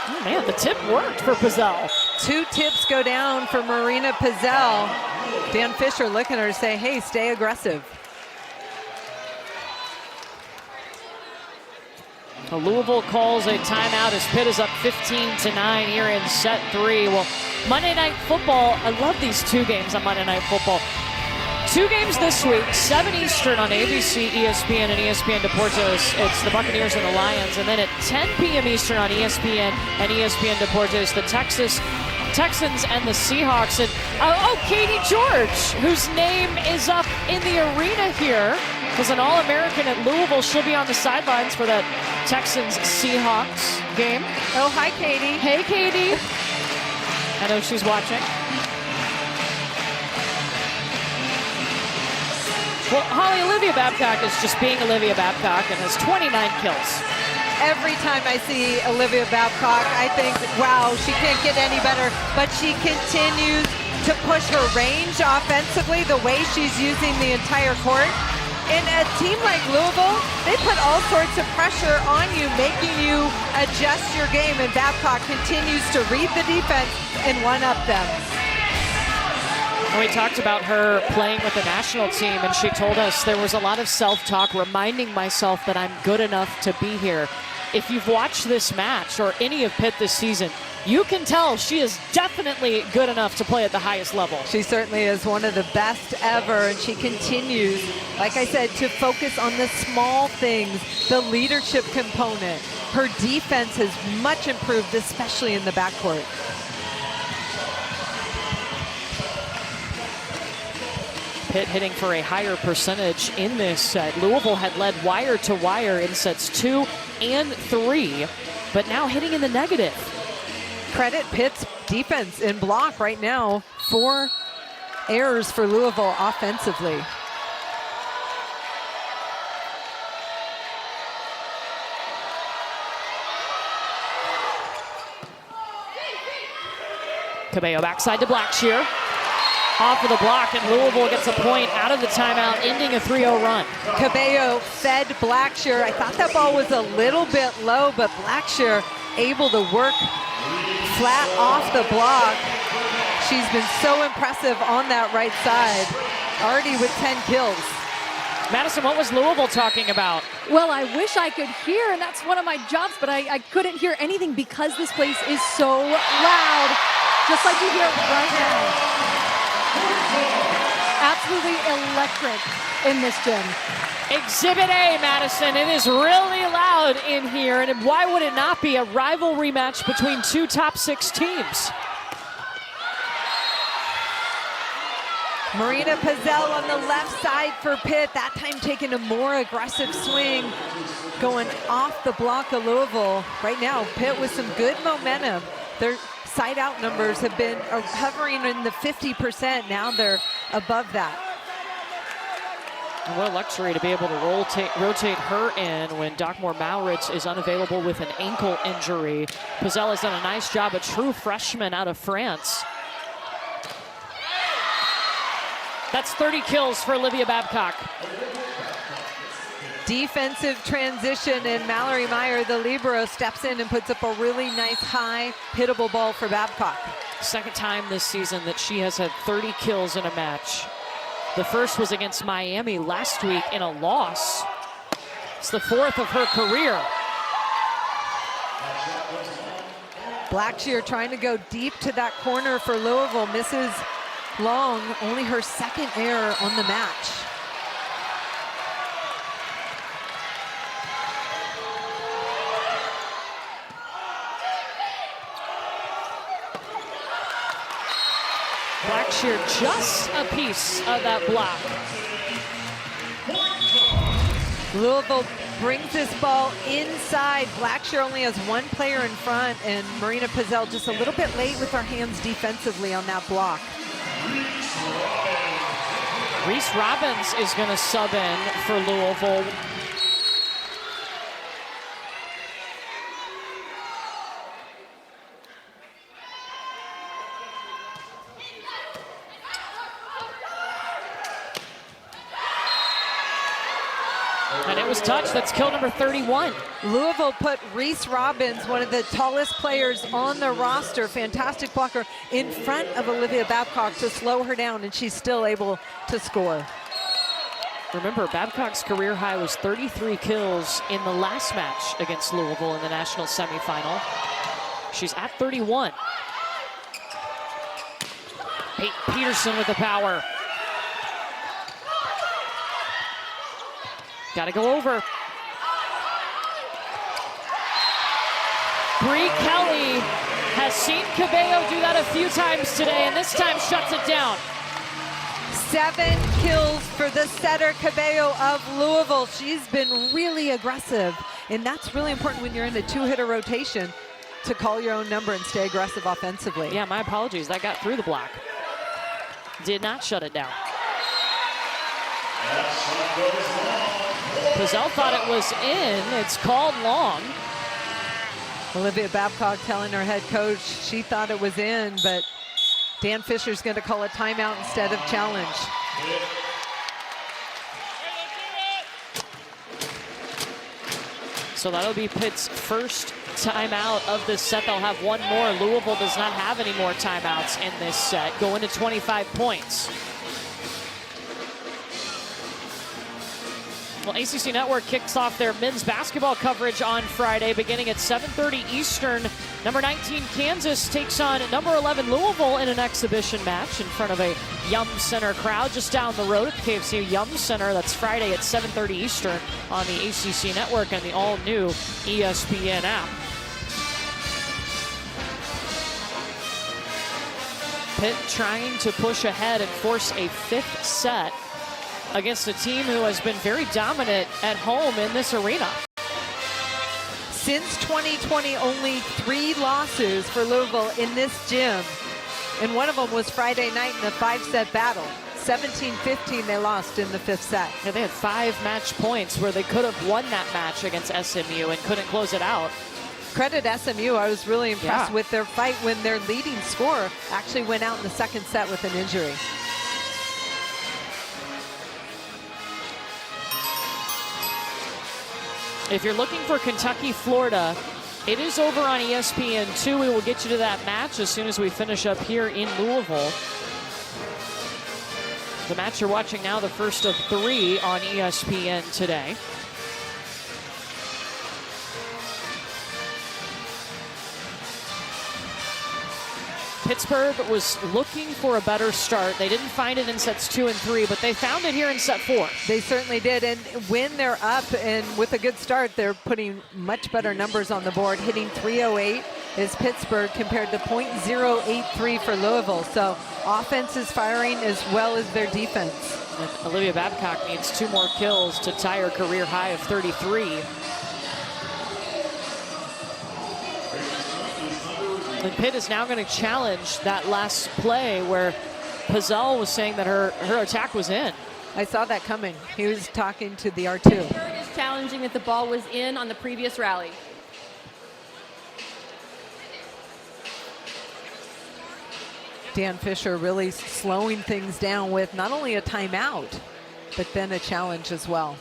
A: Oh man, the tip worked for Pizzell.
B: 2 tips go down for Marina Pizzell. Dan Fisher looking at her to say, hey, stay aggressive.
A: So Louisville calls a timeout as Pitt is up 15-9 here in set 3. Well, Monday Night Football, I love these 2 games on Monday Night Football. 2 games this week, 7 Eastern on ABC, ESPN, and ESPN Deportes. It's the Buccaneers and the Lions. And then at 10 p.m. Eastern on ESPN and ESPN Deportes, the Texans and the Seahawks. And Katie George, whose name is up in the arena here, was an All-American at Louisville. She'll be on the sidelines for that Texans-Seahawks game.
B: Oh, hi, Katie.
A: Hey, Katie. I know she's watching. Well, Holly, Olivia Babcock is just being Olivia Babcock and has 29 kills.
B: Every time I see Olivia Babcock, I think, wow, she can't get any better. But she continues to push her range offensively the way she's using the entire court. And a team like Louisville, they put all sorts of pressure on you, making you adjust your game. And Babcock continues to read the defense and one-up them.
A: We talked about her playing with the national team, and she told us there was a lot of self-talk, reminding myself that I'm good enough to be here. If you've watched this match or any of Pitt this season, you can tell she is definitely good enough to play at the highest level.
B: She certainly is one of the best ever, and she continues, like I said, to focus on the small things, the leadership component. Her defense has much improved, especially in the backcourt.
A: Pitt hitting for a higher percentage in this set. Louisville had led wire to wire in sets 2 and 3, but now hitting in the negative.
B: Credit Pitt's defense in block right now. 4 errors for Louisville offensively.
A: Cabello backside to Blackshear. Off of the block, and Louisville gets a point out of the timeout, ending a 3-0 run.
B: Cabello fed Blackshear. I thought that ball was a little bit low, but Blackshear able to work flat off the block. She's been so impressive on that right side. already with 10 kills.
A: Madison, what was Louisville talking about?
D: Well, I wish I could hear, and that's one of my jobs, but I couldn't hear anything because this place is so loud, just like you hear right now. Absolutely electric in this gym.
A: Exhibit A, Madison. It is really loud in here, and why would it not be a rivalry match between two top 6 teams?
B: Marina Pizzell on the left side for Pitt, that time taking a more aggressive swing, going off the block of Louisville. Right now, Pitt with some good momentum. Their side-out numbers have been hovering in the 50%. Now they're above that.
A: And what a luxury to be able to rotate her in when Dockmore Mauritz is unavailable with an ankle injury. Pizzell has done a nice job, a true freshman out of France. That's 30 kills for Olivia Babcock.
B: Defensive transition, and Mallory Meyer, the libero, steps in and puts up a really nice high hittable ball for Babcock.
A: Second time this season that she has had 30 kills in a match. The first was against Miami last week in a loss. It's the 4th of her career.
B: Blackshear trying to go deep to that corner for Louisville, misses long, only her second error on the match.
A: Blackshear just a piece of that block.
B: Louisville brings this ball inside. Blackshear only has one player in front, and Marina Pizzell just a little bit late with her hands defensively on that block.
A: Reese Robbins is going to sub in for Louisville. And it was touched. That's kill number 31.
B: Louisville put Reese Robbins, one of the tallest players on the roster, fantastic blocker, in front of Olivia Babcock to slow her down, and she's still able to score.
A: Remember, Babcock's career high was 33 kills in the last match against Louisville in the national semifinal. She's at 31. Peyton Peterson with the power. Got to go over. Bree Kelly has seen Cabello do that a few times today, and this time shuts it down.
B: 7 kills for the setter Cabello of Louisville. She's been really aggressive, and that's really important when you're in a 2-hitter rotation to call your own number and stay aggressive offensively.
A: Yeah, my apologies. That got through the block. Did not shut it down. Pizzell thought it was in. It's called long.
B: Olivia Babcock telling her head coach she thought it was in, but Dan Fisher's going to call a timeout instead of challenge.
A: So that'll be Pitt's first timeout of this set. They'll have one more. Louisville does not have any more timeouts in this set. Going to 25 points. Well, ACC Network kicks off their men's basketball coverage on Friday, beginning at 7:30 Eastern. Number 19 Kansas takes on number 11 Louisville in an exhibition match in front of a Yum Center crowd just down the road at the KFC Yum Center. That's Friday at 7:30 Eastern on the ACC Network and the all-new ESPN app. Pitt trying to push ahead and force a 5th set against a team who has been very dominant at home in this arena.
B: Since 2020, only 3 losses for Louisville in this gym. And one of them was Friday night in the 5-set battle. 17-15 they lost in the 5th set.
A: Yeah, they had 5 match points where they could have won that match against SMU and couldn't close it out.
B: Credit SMU, I was really impressed with their fight when their leading scorer actually went out in the 2nd set with an injury.
A: If you're looking for Kentucky, Florida, it is over on ESPN2. We will get you to that match as soon as we finish up here in Louisville. The match you're watching now, the first of 3 on ESPN today. Pittsburgh was looking for a better start. They didn't find it in sets 2 and 3, but they found it here in set 4.
B: They certainly did, and when they're up and with a good start, they're putting much better numbers on the board. Hitting .308 is Pittsburgh compared to .083 for Louisville. So offense is firing as well as their defense.
A: And Olivia Babcock needs 2 more kills to tie her career high of 33. And Pitt is now going to challenge that last play where Pizzell was saying that her attack was in.
B: I saw that coming. He was talking to the R2.
F: Pittsburgh is challenging that the ball was in on the previous rally.
B: Dan Fisher really slowing things down with not only a timeout, but then a challenge as well.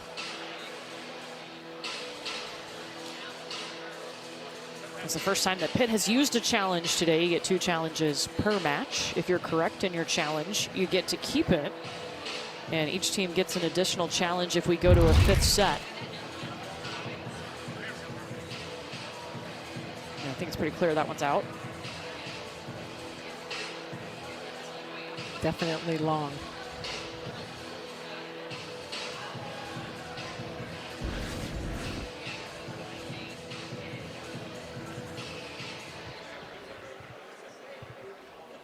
A: It's the first time that Pitt has used a challenge today. You get 2 challenges per match. If you're correct in your challenge, you get to keep it. And each team gets an additional challenge if we go to a 5th set. And I think it's pretty clear that one's out.
B: Definitely long.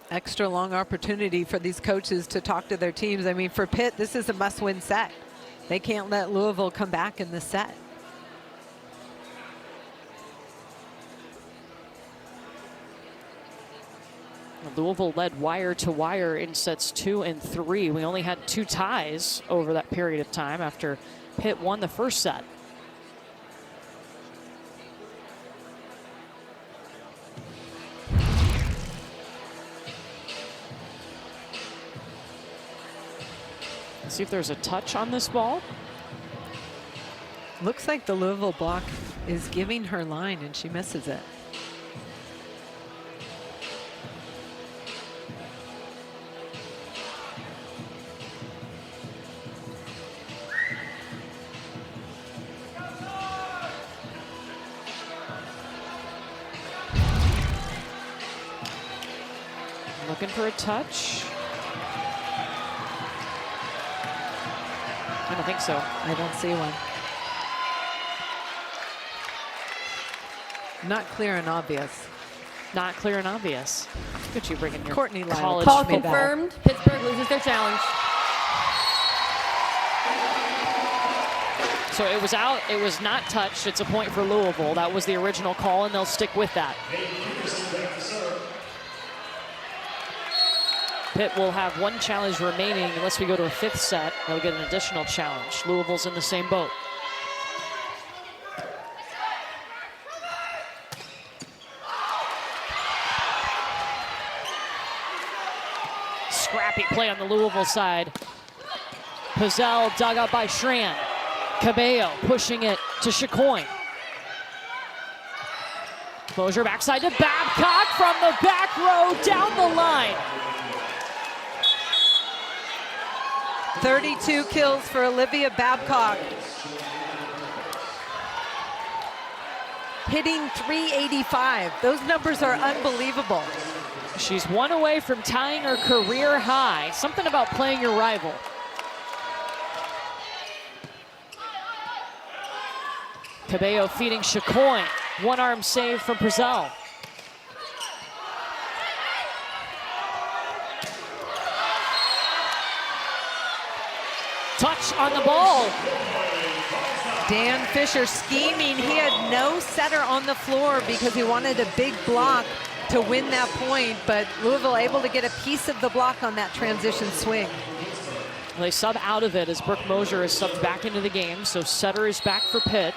B: Extra long opportunity for these coaches to talk to their teams. I mean, for Pitt, this is a must-win set. They can't let Louisville come back in this set.
A: Louisville led wire to wire in sets 2 and 3. We only had 2 ties over that period of time after Pitt won the first set. Let's see if there's a touch on this ball.
B: Looks like the Louisville block is giving her line and she misses it.
A: Looking for a touch. I don't think so.
B: I don't see one. Not clear and obvious.
A: Not clear and obvious. Look at you bringing your
B: Courtney Lyle.
A: college
F: Call
B: made that.
F: confirmed. Pittsburgh loses their challenge.
A: So it was out. It was not touched. It's a point for Louisville. That was the original call, and they'll stick with that. Pitt will have 1 challenge remaining unless we go to a 5th set. They'll get an additional challenge. Louisville's in the same boat. Scrappy play on the Louisville side. Pizzell dug up by Schran. Cabello pushing it to Chicoine. Mosier backside to Babcock from the back row down the line.
B: 32 kills for Olivia Babcock. Hitting .385. Those numbers are unbelievable.
A: She's 1 away from tying her career high. Something about playing your rival. Cabello feeding Chicoine. 1-arm save from Pizzell. Touch on the ball.
B: Dan Fisher scheming. He had no setter on the floor because he wanted a big block to win that point, but Louisville able to get a piece of the block on that transition swing.
A: They sub out of it as Brooke Mosier is subbed back into the game, so setter is back for Pitt.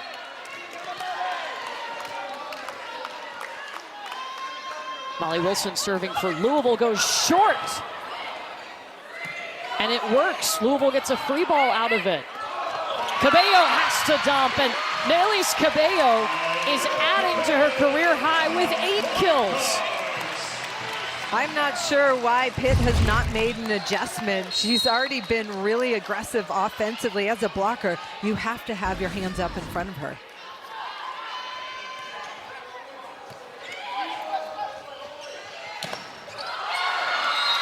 A: Molly Wilson serving for Louisville, goes short. And it works. Louisville gets a free ball out of it. Cabello has to dump, and Nelly's Cabello is adding to her career high with 8 kills.
B: I'm not sure why Pitt has not made an adjustment. She's already been really aggressive offensively as a blocker. You have to have your hands up in front of her.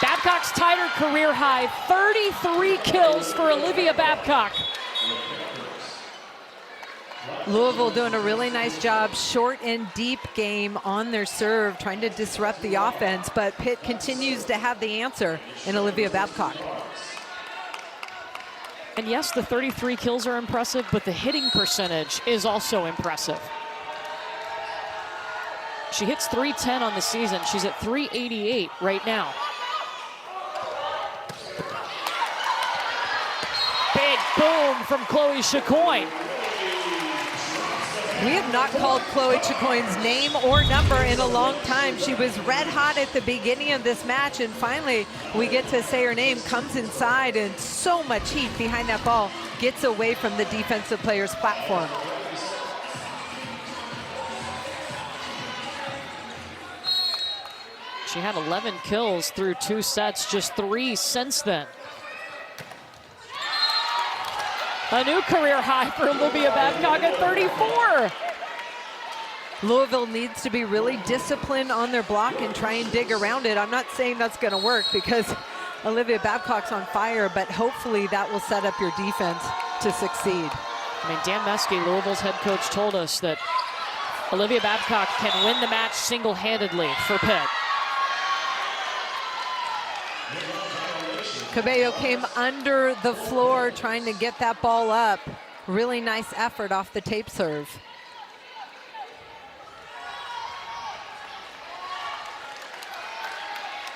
A: Babcock's tied her career high, 33 kills for Olivia Babcock.
B: Louisville doing a really nice job, short and deep game on their serve, trying to disrupt the offense, but Pitt continues to have the answer in Olivia Babcock.
A: And yes, the 33 kills are impressive, but the hitting percentage is also impressive. She hits .310 on the season. She's at .388 right now. Big boom from Chloe Chicoine.
B: We have not called Chloe Chicoine's name or number in a long time. She was red hot at the beginning of this match, and finally we get to say her name, comes inside, and so much heat behind that ball, gets away from the defensive player's platform.
A: She had 11 kills through 2 sets, just 3 since then. A new career high for Olivia Babcock at 34.
B: Louisville needs to be really disciplined on their block and try and dig around it. I'm not saying that's going to work because Olivia Babcock's on fire, but hopefully that will set up your defense to succeed.
A: I mean, Dan Meskey, Louisville's head coach, told us that Olivia Babcock can win the match single-handedly for Pitt.
B: Cabello came under the floor trying to get that ball up. Really nice effort off the tape serve.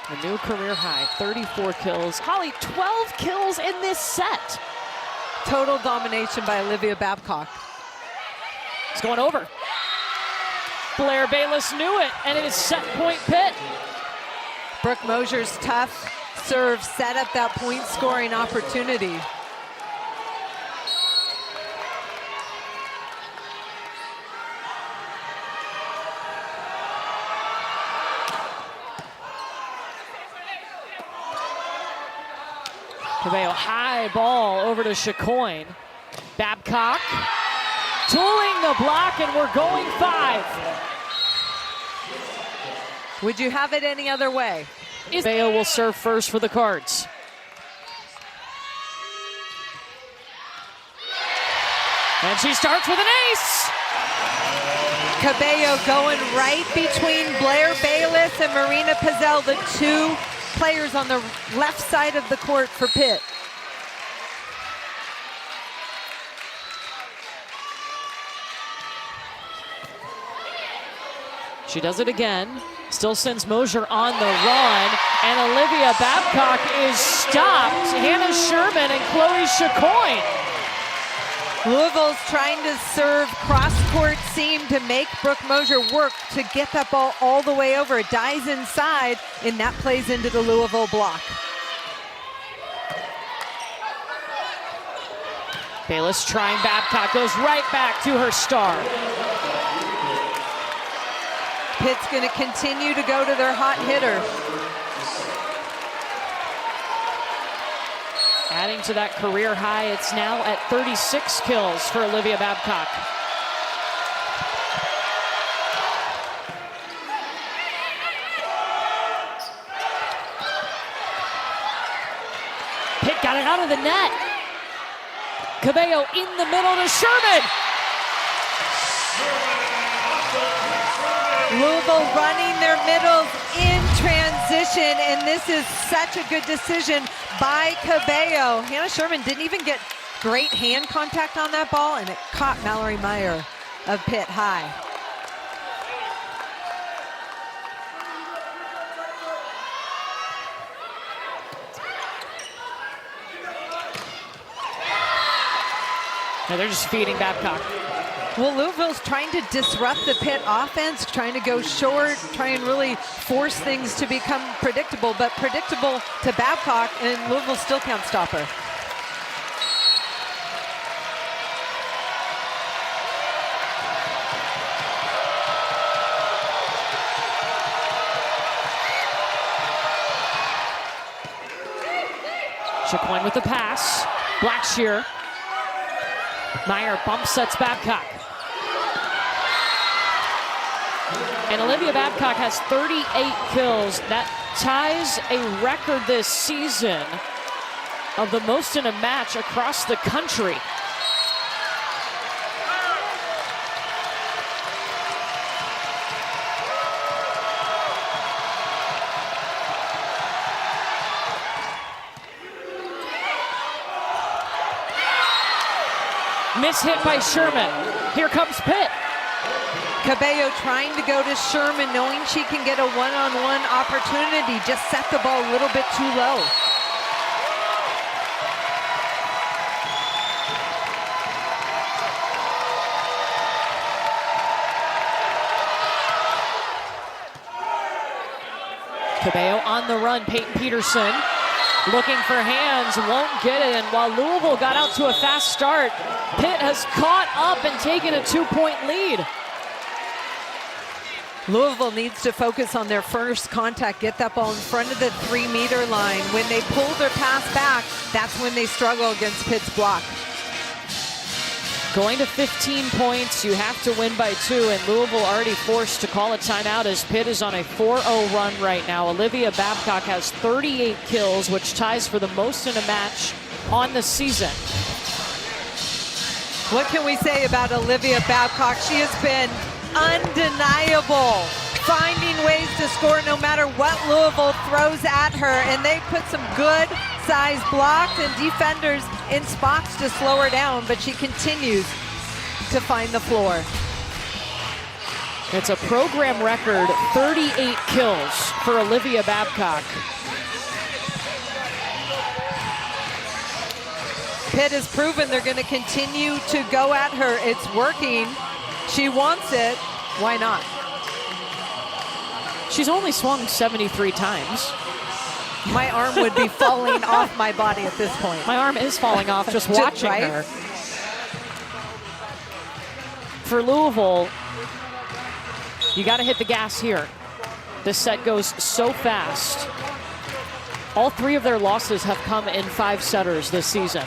A: A new career high, 34 kills. Holly, 12 kills in this set.
B: Total domination by Olivia Babcock.
A: It's going over. Blair Bayless knew it, and it is set point Pitt.
B: Brooke Mosier's tough serve set up that point scoring opportunity.
A: Cabello, high ball over to Chicoine. Babcock tooling the block, and we're going 5.
B: Would you have it any other way?
A: Cabello will serve first for the Cards. And she starts with an ace.
B: Cabello going right between Blair Bayless and Marina Pizzell, the 2 players on the left side of the court for Pitt.
A: She does it again. Still sends Mosier on the run, and Olivia Babcock is stopped. Hannah Sherman and Chloe Chicoine.
B: Louisville's trying to serve cross-court seam to make Brooke Mosier work to get that ball all the way over. It dies inside, and that plays into the Louisville block.
A: Bayless trying, Babcock goes right back to her star.
B: Pitt's going to continue to go to their hot hitter.
A: Adding to that career high, it's now at 36 kills for Olivia Babcock. Pitt got it out of the net. Cabello in the middle to Sherman.
B: Louisville running their middles in transition, and this is such a good decision by Cabello. Hannah Sherman didn't even get great hand contact on that ball, and it caught Mallory Meyer of Pitt high.
A: Now they're just feeding Babcock.
B: Well, Louisville's trying to disrupt the Pitt offense, trying to go short, try and really force things to become predictable, but predictable to Babcock, and Louisville still can't stop her.
A: Chicoine with the pass. Blackshear. Meyer bump sets Babcock. And Olivia Babcock has 38 kills. That ties a record this season of the most in a match across the country. Miss hit by Sherman. Here comes Pitt.
B: Cabello trying to go to Sherman, knowing she can get a one-on-one opportunity. Just set the ball a little bit too low.
A: Cabello on the run. Peyton Peterson looking for hands, won't get it. And while Louisville got out to a fast start, Pitt has caught up and taken a 2-point lead.
B: Louisville needs to focus on their first contact, get that ball in front of the 3-meter line. When they pull their pass back, that's when they struggle against Pitt's block.
A: Going to 15 points, you have to win by 2, and Louisville already forced to call a timeout as Pitt is on a 4-0 run right now. Olivia Babcock has 38 kills, which ties for the most in a match on the season.
B: What can we say about Olivia Babcock? She has been undeniable, finding ways to score no matter what Louisville throws at her, and they put some good size blocks and defenders in spots to slow her down, but she continues to find the floor.
A: It's a program record 38 kills for Olivia Babcock.
B: Pitt has proven they're going to continue to go at her. It's working. She wants it. Why not?
A: She's only swung 73 times.
B: My arm would be falling off my body at this point.
A: My arm is falling off just watching
B: right?
A: her. For Louisville, you got to hit the gas here. This set goes so fast. All 3 of their losses have come in 5-setters this season.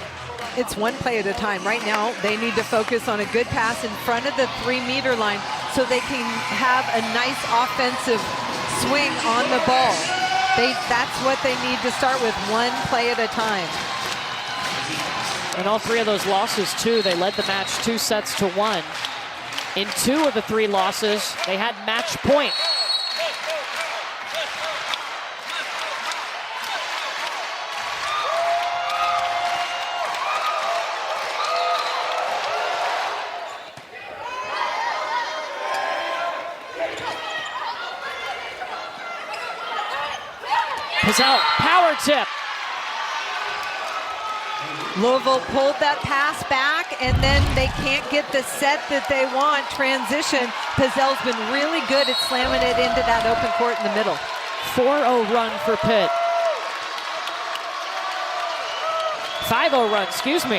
B: It's one play at a time. Right now, they need to focus on a good pass in front of the 3-meter line so they can have a nice offensive swing on the ball. That's what they need to start with, one play at a time.
A: And all 3 of those losses, too, they led the match 2-1. In 2 of the 3 losses, they had match point. Pizell, power tip.
B: Louisville pulled that pass back, and then they can't get the set that they want. Transition. Pizzell's been really good at slamming it into that open court in the middle.
A: 4-0 run for Pitt. 5-0 run, excuse me.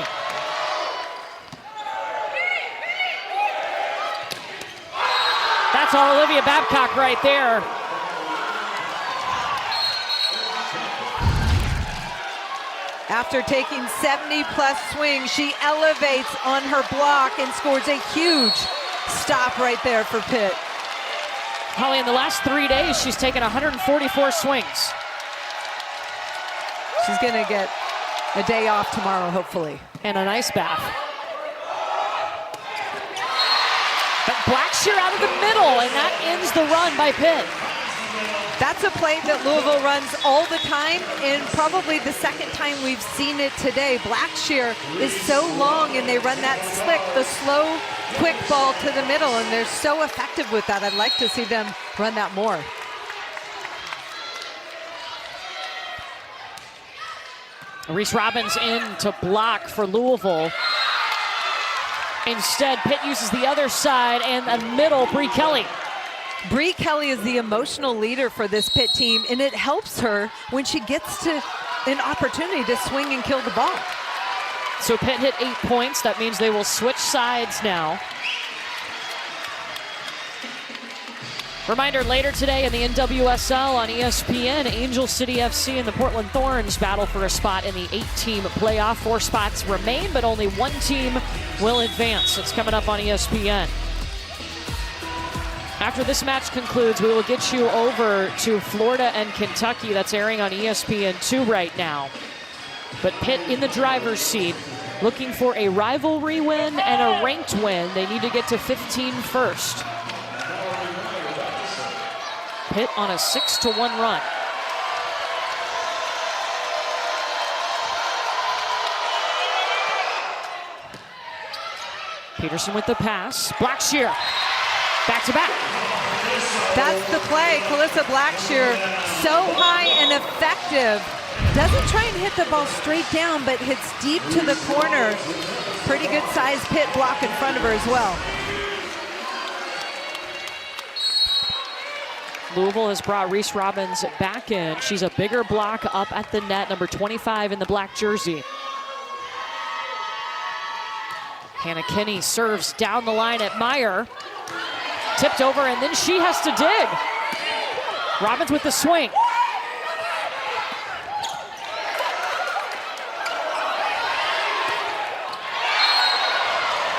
A: That's all Olivia Babcock right there.
B: After taking 70-plus swings, she elevates on her block and scores a huge stop right there for Pitt.
A: Holly, in the last 3 days, she's taken 144 swings.
B: She's going to get a day off tomorrow, hopefully.
A: And an ice bath. But Blackshear out of the middle, and that ends the run by Pitt.
B: That's a play that Louisville runs all the time, and probably the second time we've seen it today. Blackshear is so long, and they run that slick, the slow, quick ball to the middle, and they're so effective with that. I'd like to see them run that more.
A: Reese Robbins in to block for Louisville. Instead, Pitt uses the other side and the middle, Bree Kelly.
B: Bree Kelly is the emotional leader for this Pitt team, and it helps her when she gets to an opportunity to swing and kill the ball.
A: So Pitt hit 8 points. That means they will switch sides now. Reminder, later today in the NWSL on ESPN, Angel City FC and the Portland Thorns battle for a spot in the 8-team playoff. 4 spots remain, but only 1 team will advance. It's coming up on ESPN. After this match concludes, we will get you over to Florida and Kentucky. That's airing on ESPN2 right now. But Pitt in the driver's seat, looking for a rivalry win and a ranked win. They need to get to 15 first. Pitt on a 6-1 run. Peterson with the pass. Blackshear. Back to back.
B: That's the play. Calissa Blackshear, so high and effective. Doesn't try and hit the ball straight down, but hits deep to the corner. Pretty good size Pitt block in front of her as well.
A: Louisville has brought Reese Robbins back in. She's a bigger block up at the net, number 25 in the black jersey. Hannah Kinney serves down the line at Meyer. Tipped over, and then she has to dig. Robbins with the swing.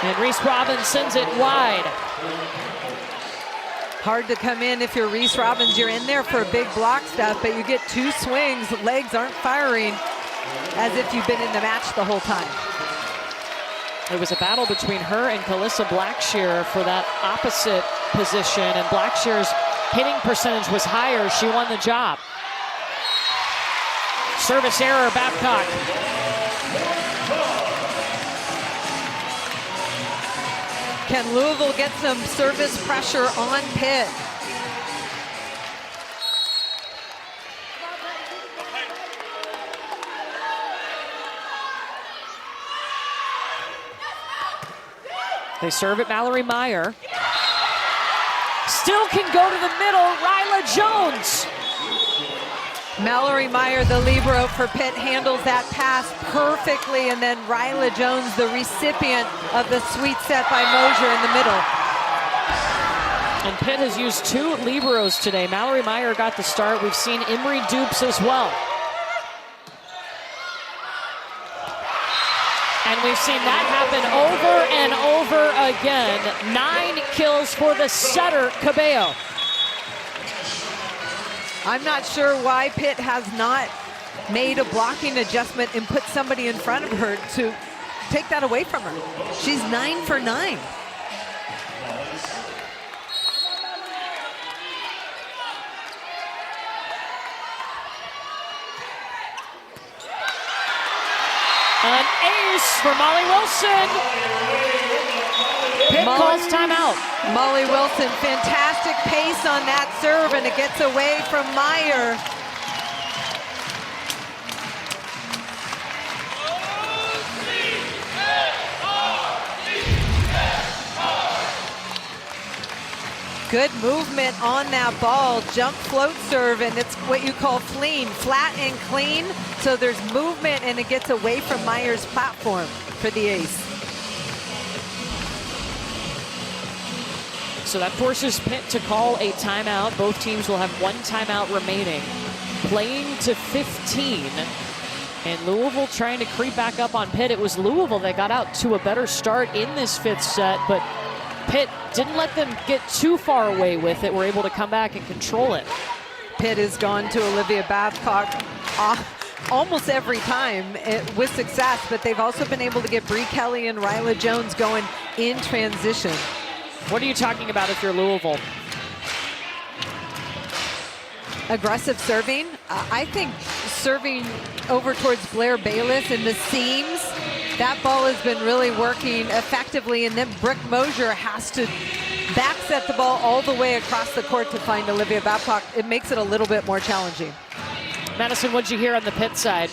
A: And Reese Robbins sends it wide.
B: Hard to come in if you're Reese Robbins. You're in there for big block stuff, but you get 2 swings. Legs aren't firing as if you've been in the match the whole time.
A: It was a battle between her and Calissa Blackshear for that opposite position, and Blackshear's hitting percentage was higher. She won the job. Service error, Babcock.
B: Can Louisville get some service pressure on Pitt?
A: They serve it, Mallory Meyer. Still can go to the middle, Ryla Jones.
B: Mallory Meyer, the libero for Pitt, handles that pass perfectly, and then Ryla Jones, the recipient of the sweet set by Mosier in the middle.
A: And Pitt has used 2 liberos today. Mallory Meyer got the start. We've seen Emery Dupes as well. And we've seen that happen over and over again. 9 kills for the setter, Cabello.
B: I'm not sure why Pitt has not made a blocking adjustment and put somebody in front of her to take that away from her. She's 9 for 9.
A: An ace for Molly Wilson. Pitt calls timeout.
B: Molly Wilson, fantastic pace on that serve, and it gets away from Meyer. Good movement on that ball, jump float serve, and it's what you call clean, flat and clean. So there's movement, and it gets away from Meyer's platform for the ace.
A: So that forces Pitt to call a timeout. Both teams will have 1 timeout remaining. Playing to 15. And Louisville trying to creep back up on Pitt. It was Louisville that got out to a better start in this 5th set, but Pitt didn't let them get too far away with it. Were able to come back and control it.
B: Pitt has gone to Olivia Babcock almost every time with success, but they've also been able to get Bree Kelly and Ryla Jones going in transition.
A: What are you talking about if you're Louisville?
B: Aggressive serving. I think serving over towards Blair Bayless in the seams. That ball has been really working effectively, and then Brooke Mosier has to back set the ball all the way across the court to find Olivia Babcock. It makes it a little bit more challenging.
A: Madison, what'd you hear on the Pitt side?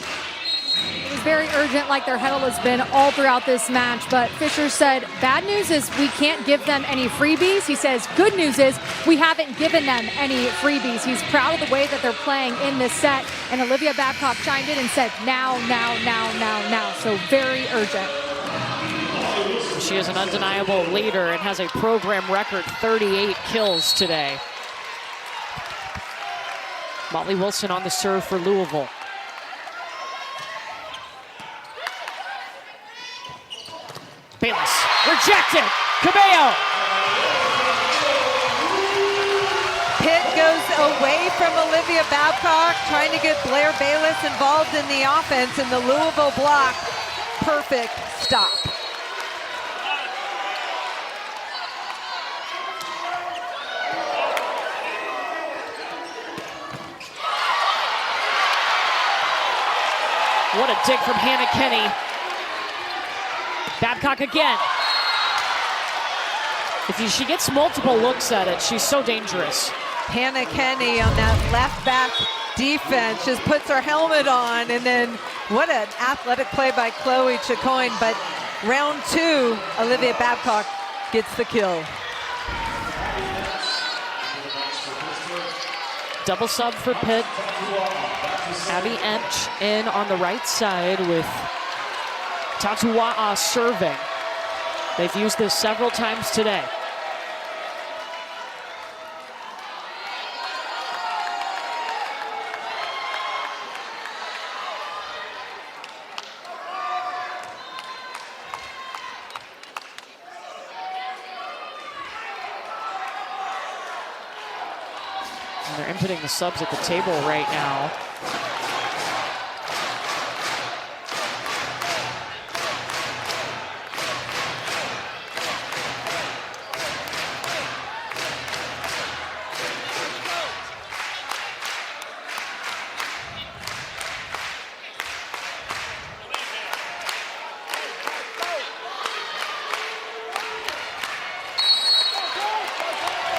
D: It was very urgent, like their huddle has been all throughout this match. But Fisher said, bad news is we can't give them any freebies. He says, good news is we haven't given them any freebies. He's proud of the way that they're playing in this set. And Olivia Babcock chimed in and said, now, now, now, now, now. So very urgent.
A: She is an undeniable leader and has a program record 38 kills today. Molly Wilson on the serve for Louisville. Bayless, rejected. Cabello.
B: Pitt goes away from Olivia Babcock, trying to get Blair Bayless involved in the offense, and the Louisville block. Perfect stop.
A: What a dig from Hannah Kenny. Babcock again. If she gets multiple looks at it, she's so dangerous.
B: Hannah Kenny on that left back defense just puts her helmet on, and then what an athletic play by Chloe Chicoine. But round 2, Olivia Babcock gets the kill.
A: Double sub for Pitt. Abby Ench in on the right side with Tatua'a serving. They've used this several times today. And they're inputting the subs at the table right now.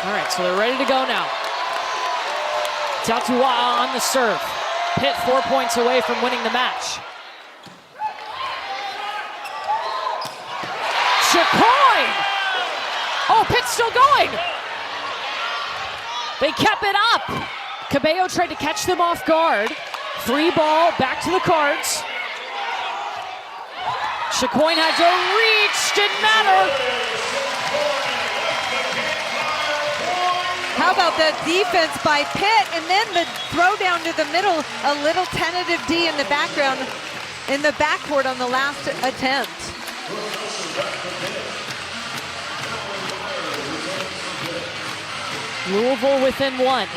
A: All right, so they're ready to go now. Tatua'a on the serve. Pitt 4 points away from winning the match. Chicoine! Oh, Pitt's still going! They kept it up. Cabello tried to catch them off guard. Free ball, back to the Cards. Chicoine had to reach, didn't matter.
B: How about the defense by Pitt, and then the throw down to the middle, a little tentative D in the background, in the backcourt on the last attempt.
A: Louisville within 1.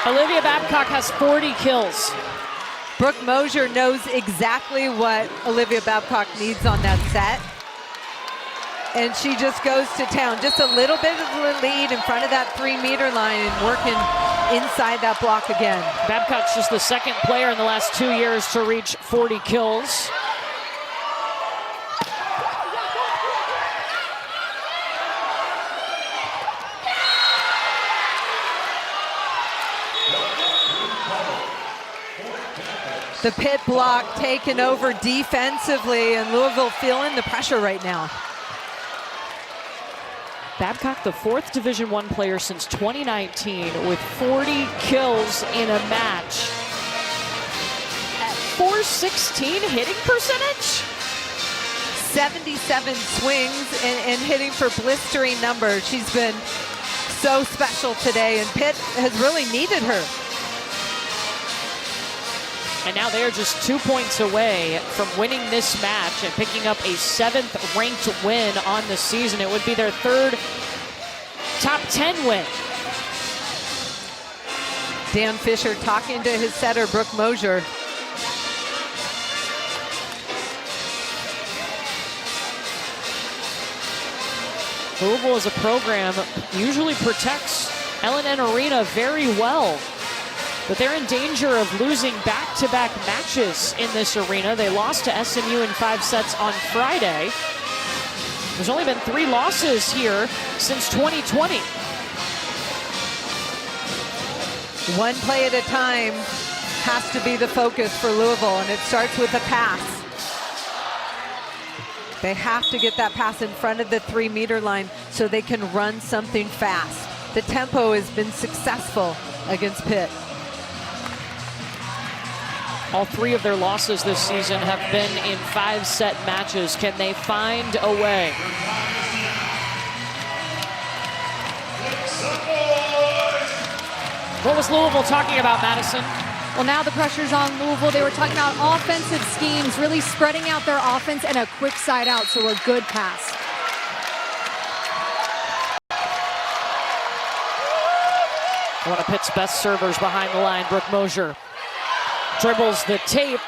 A: Olivia Babcock has 40 kills.
B: Brooke Mosier knows exactly what Olivia Babcock needs on that set. And she just goes to town. Just a little bit of a lead in front of that 3-meter line and working inside that block again.
A: Babcock's just the second player in the last 2 years to reach 40 kills.
B: The Pitt block taken over defensively, and Louisville feeling the pressure right now.
A: Babcock, the 4th Division I player since 2019 with 40 kills in a match. At .416 hitting percentage?
B: 77 swings and hitting for blistering numbers. She's been so special today, and Pitt has really needed her.
A: And now they're just 2 points away from winning this match and picking up a 7th ranked win on the season. It would be their 3rd top 10 win.
B: Dan Fisher talking to his setter, Brooke Mosier.
A: Louisville as a program usually protects L&N Arena very well. But they're in danger of losing back-to-back matches in this arena. They lost to SMU in 5 sets on Friday. There's only been 3 losses here since 2020.
B: One play at a time has to be the focus for Louisville, and it starts with a pass. They have to get that pass in front of the 3-meter line so they can run something fast. The tempo has been successful against Pitt.
A: All 3 of their losses this season have been in 5-set matches. Can they find a way? What was Louisville talking about, Madison?
D: Well, now the pressure's on Louisville. They were talking about offensive schemes, really spreading out their offense and a quick side out, so a good pass.
A: One of Pitt's best servers behind the line, Brooke Mosier. Dribbles the tape.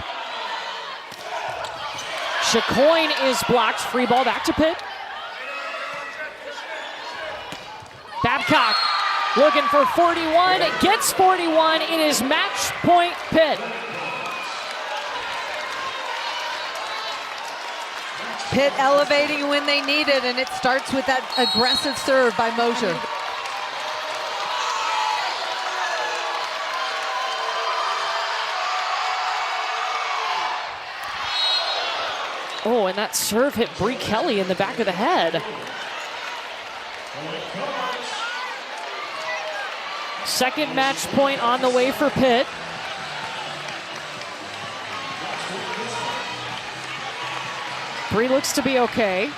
A: Chacoin is blocked. Free ball back to Pitt. Babcock looking for 41. Gets 41. It is match point Pitt.
B: Pitt elevating when they need it, and it starts with that aggressive serve by Mosier.
A: Oh, and that serve hit Bree Kelly in the back of the head. Second match point on the way for Pitt. Bree looks to be okay.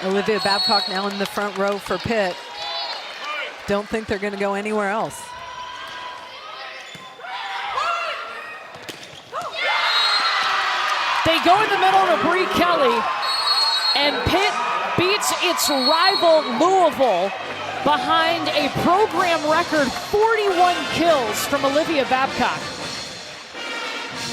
B: Olivia Babcock now in the front row for Pitt. Don't think they're going to go anywhere else.
A: They go in the middle to Bree Kelly, and Pitt beats its rival Louisville behind a program record 41 kills from Olivia Babcock.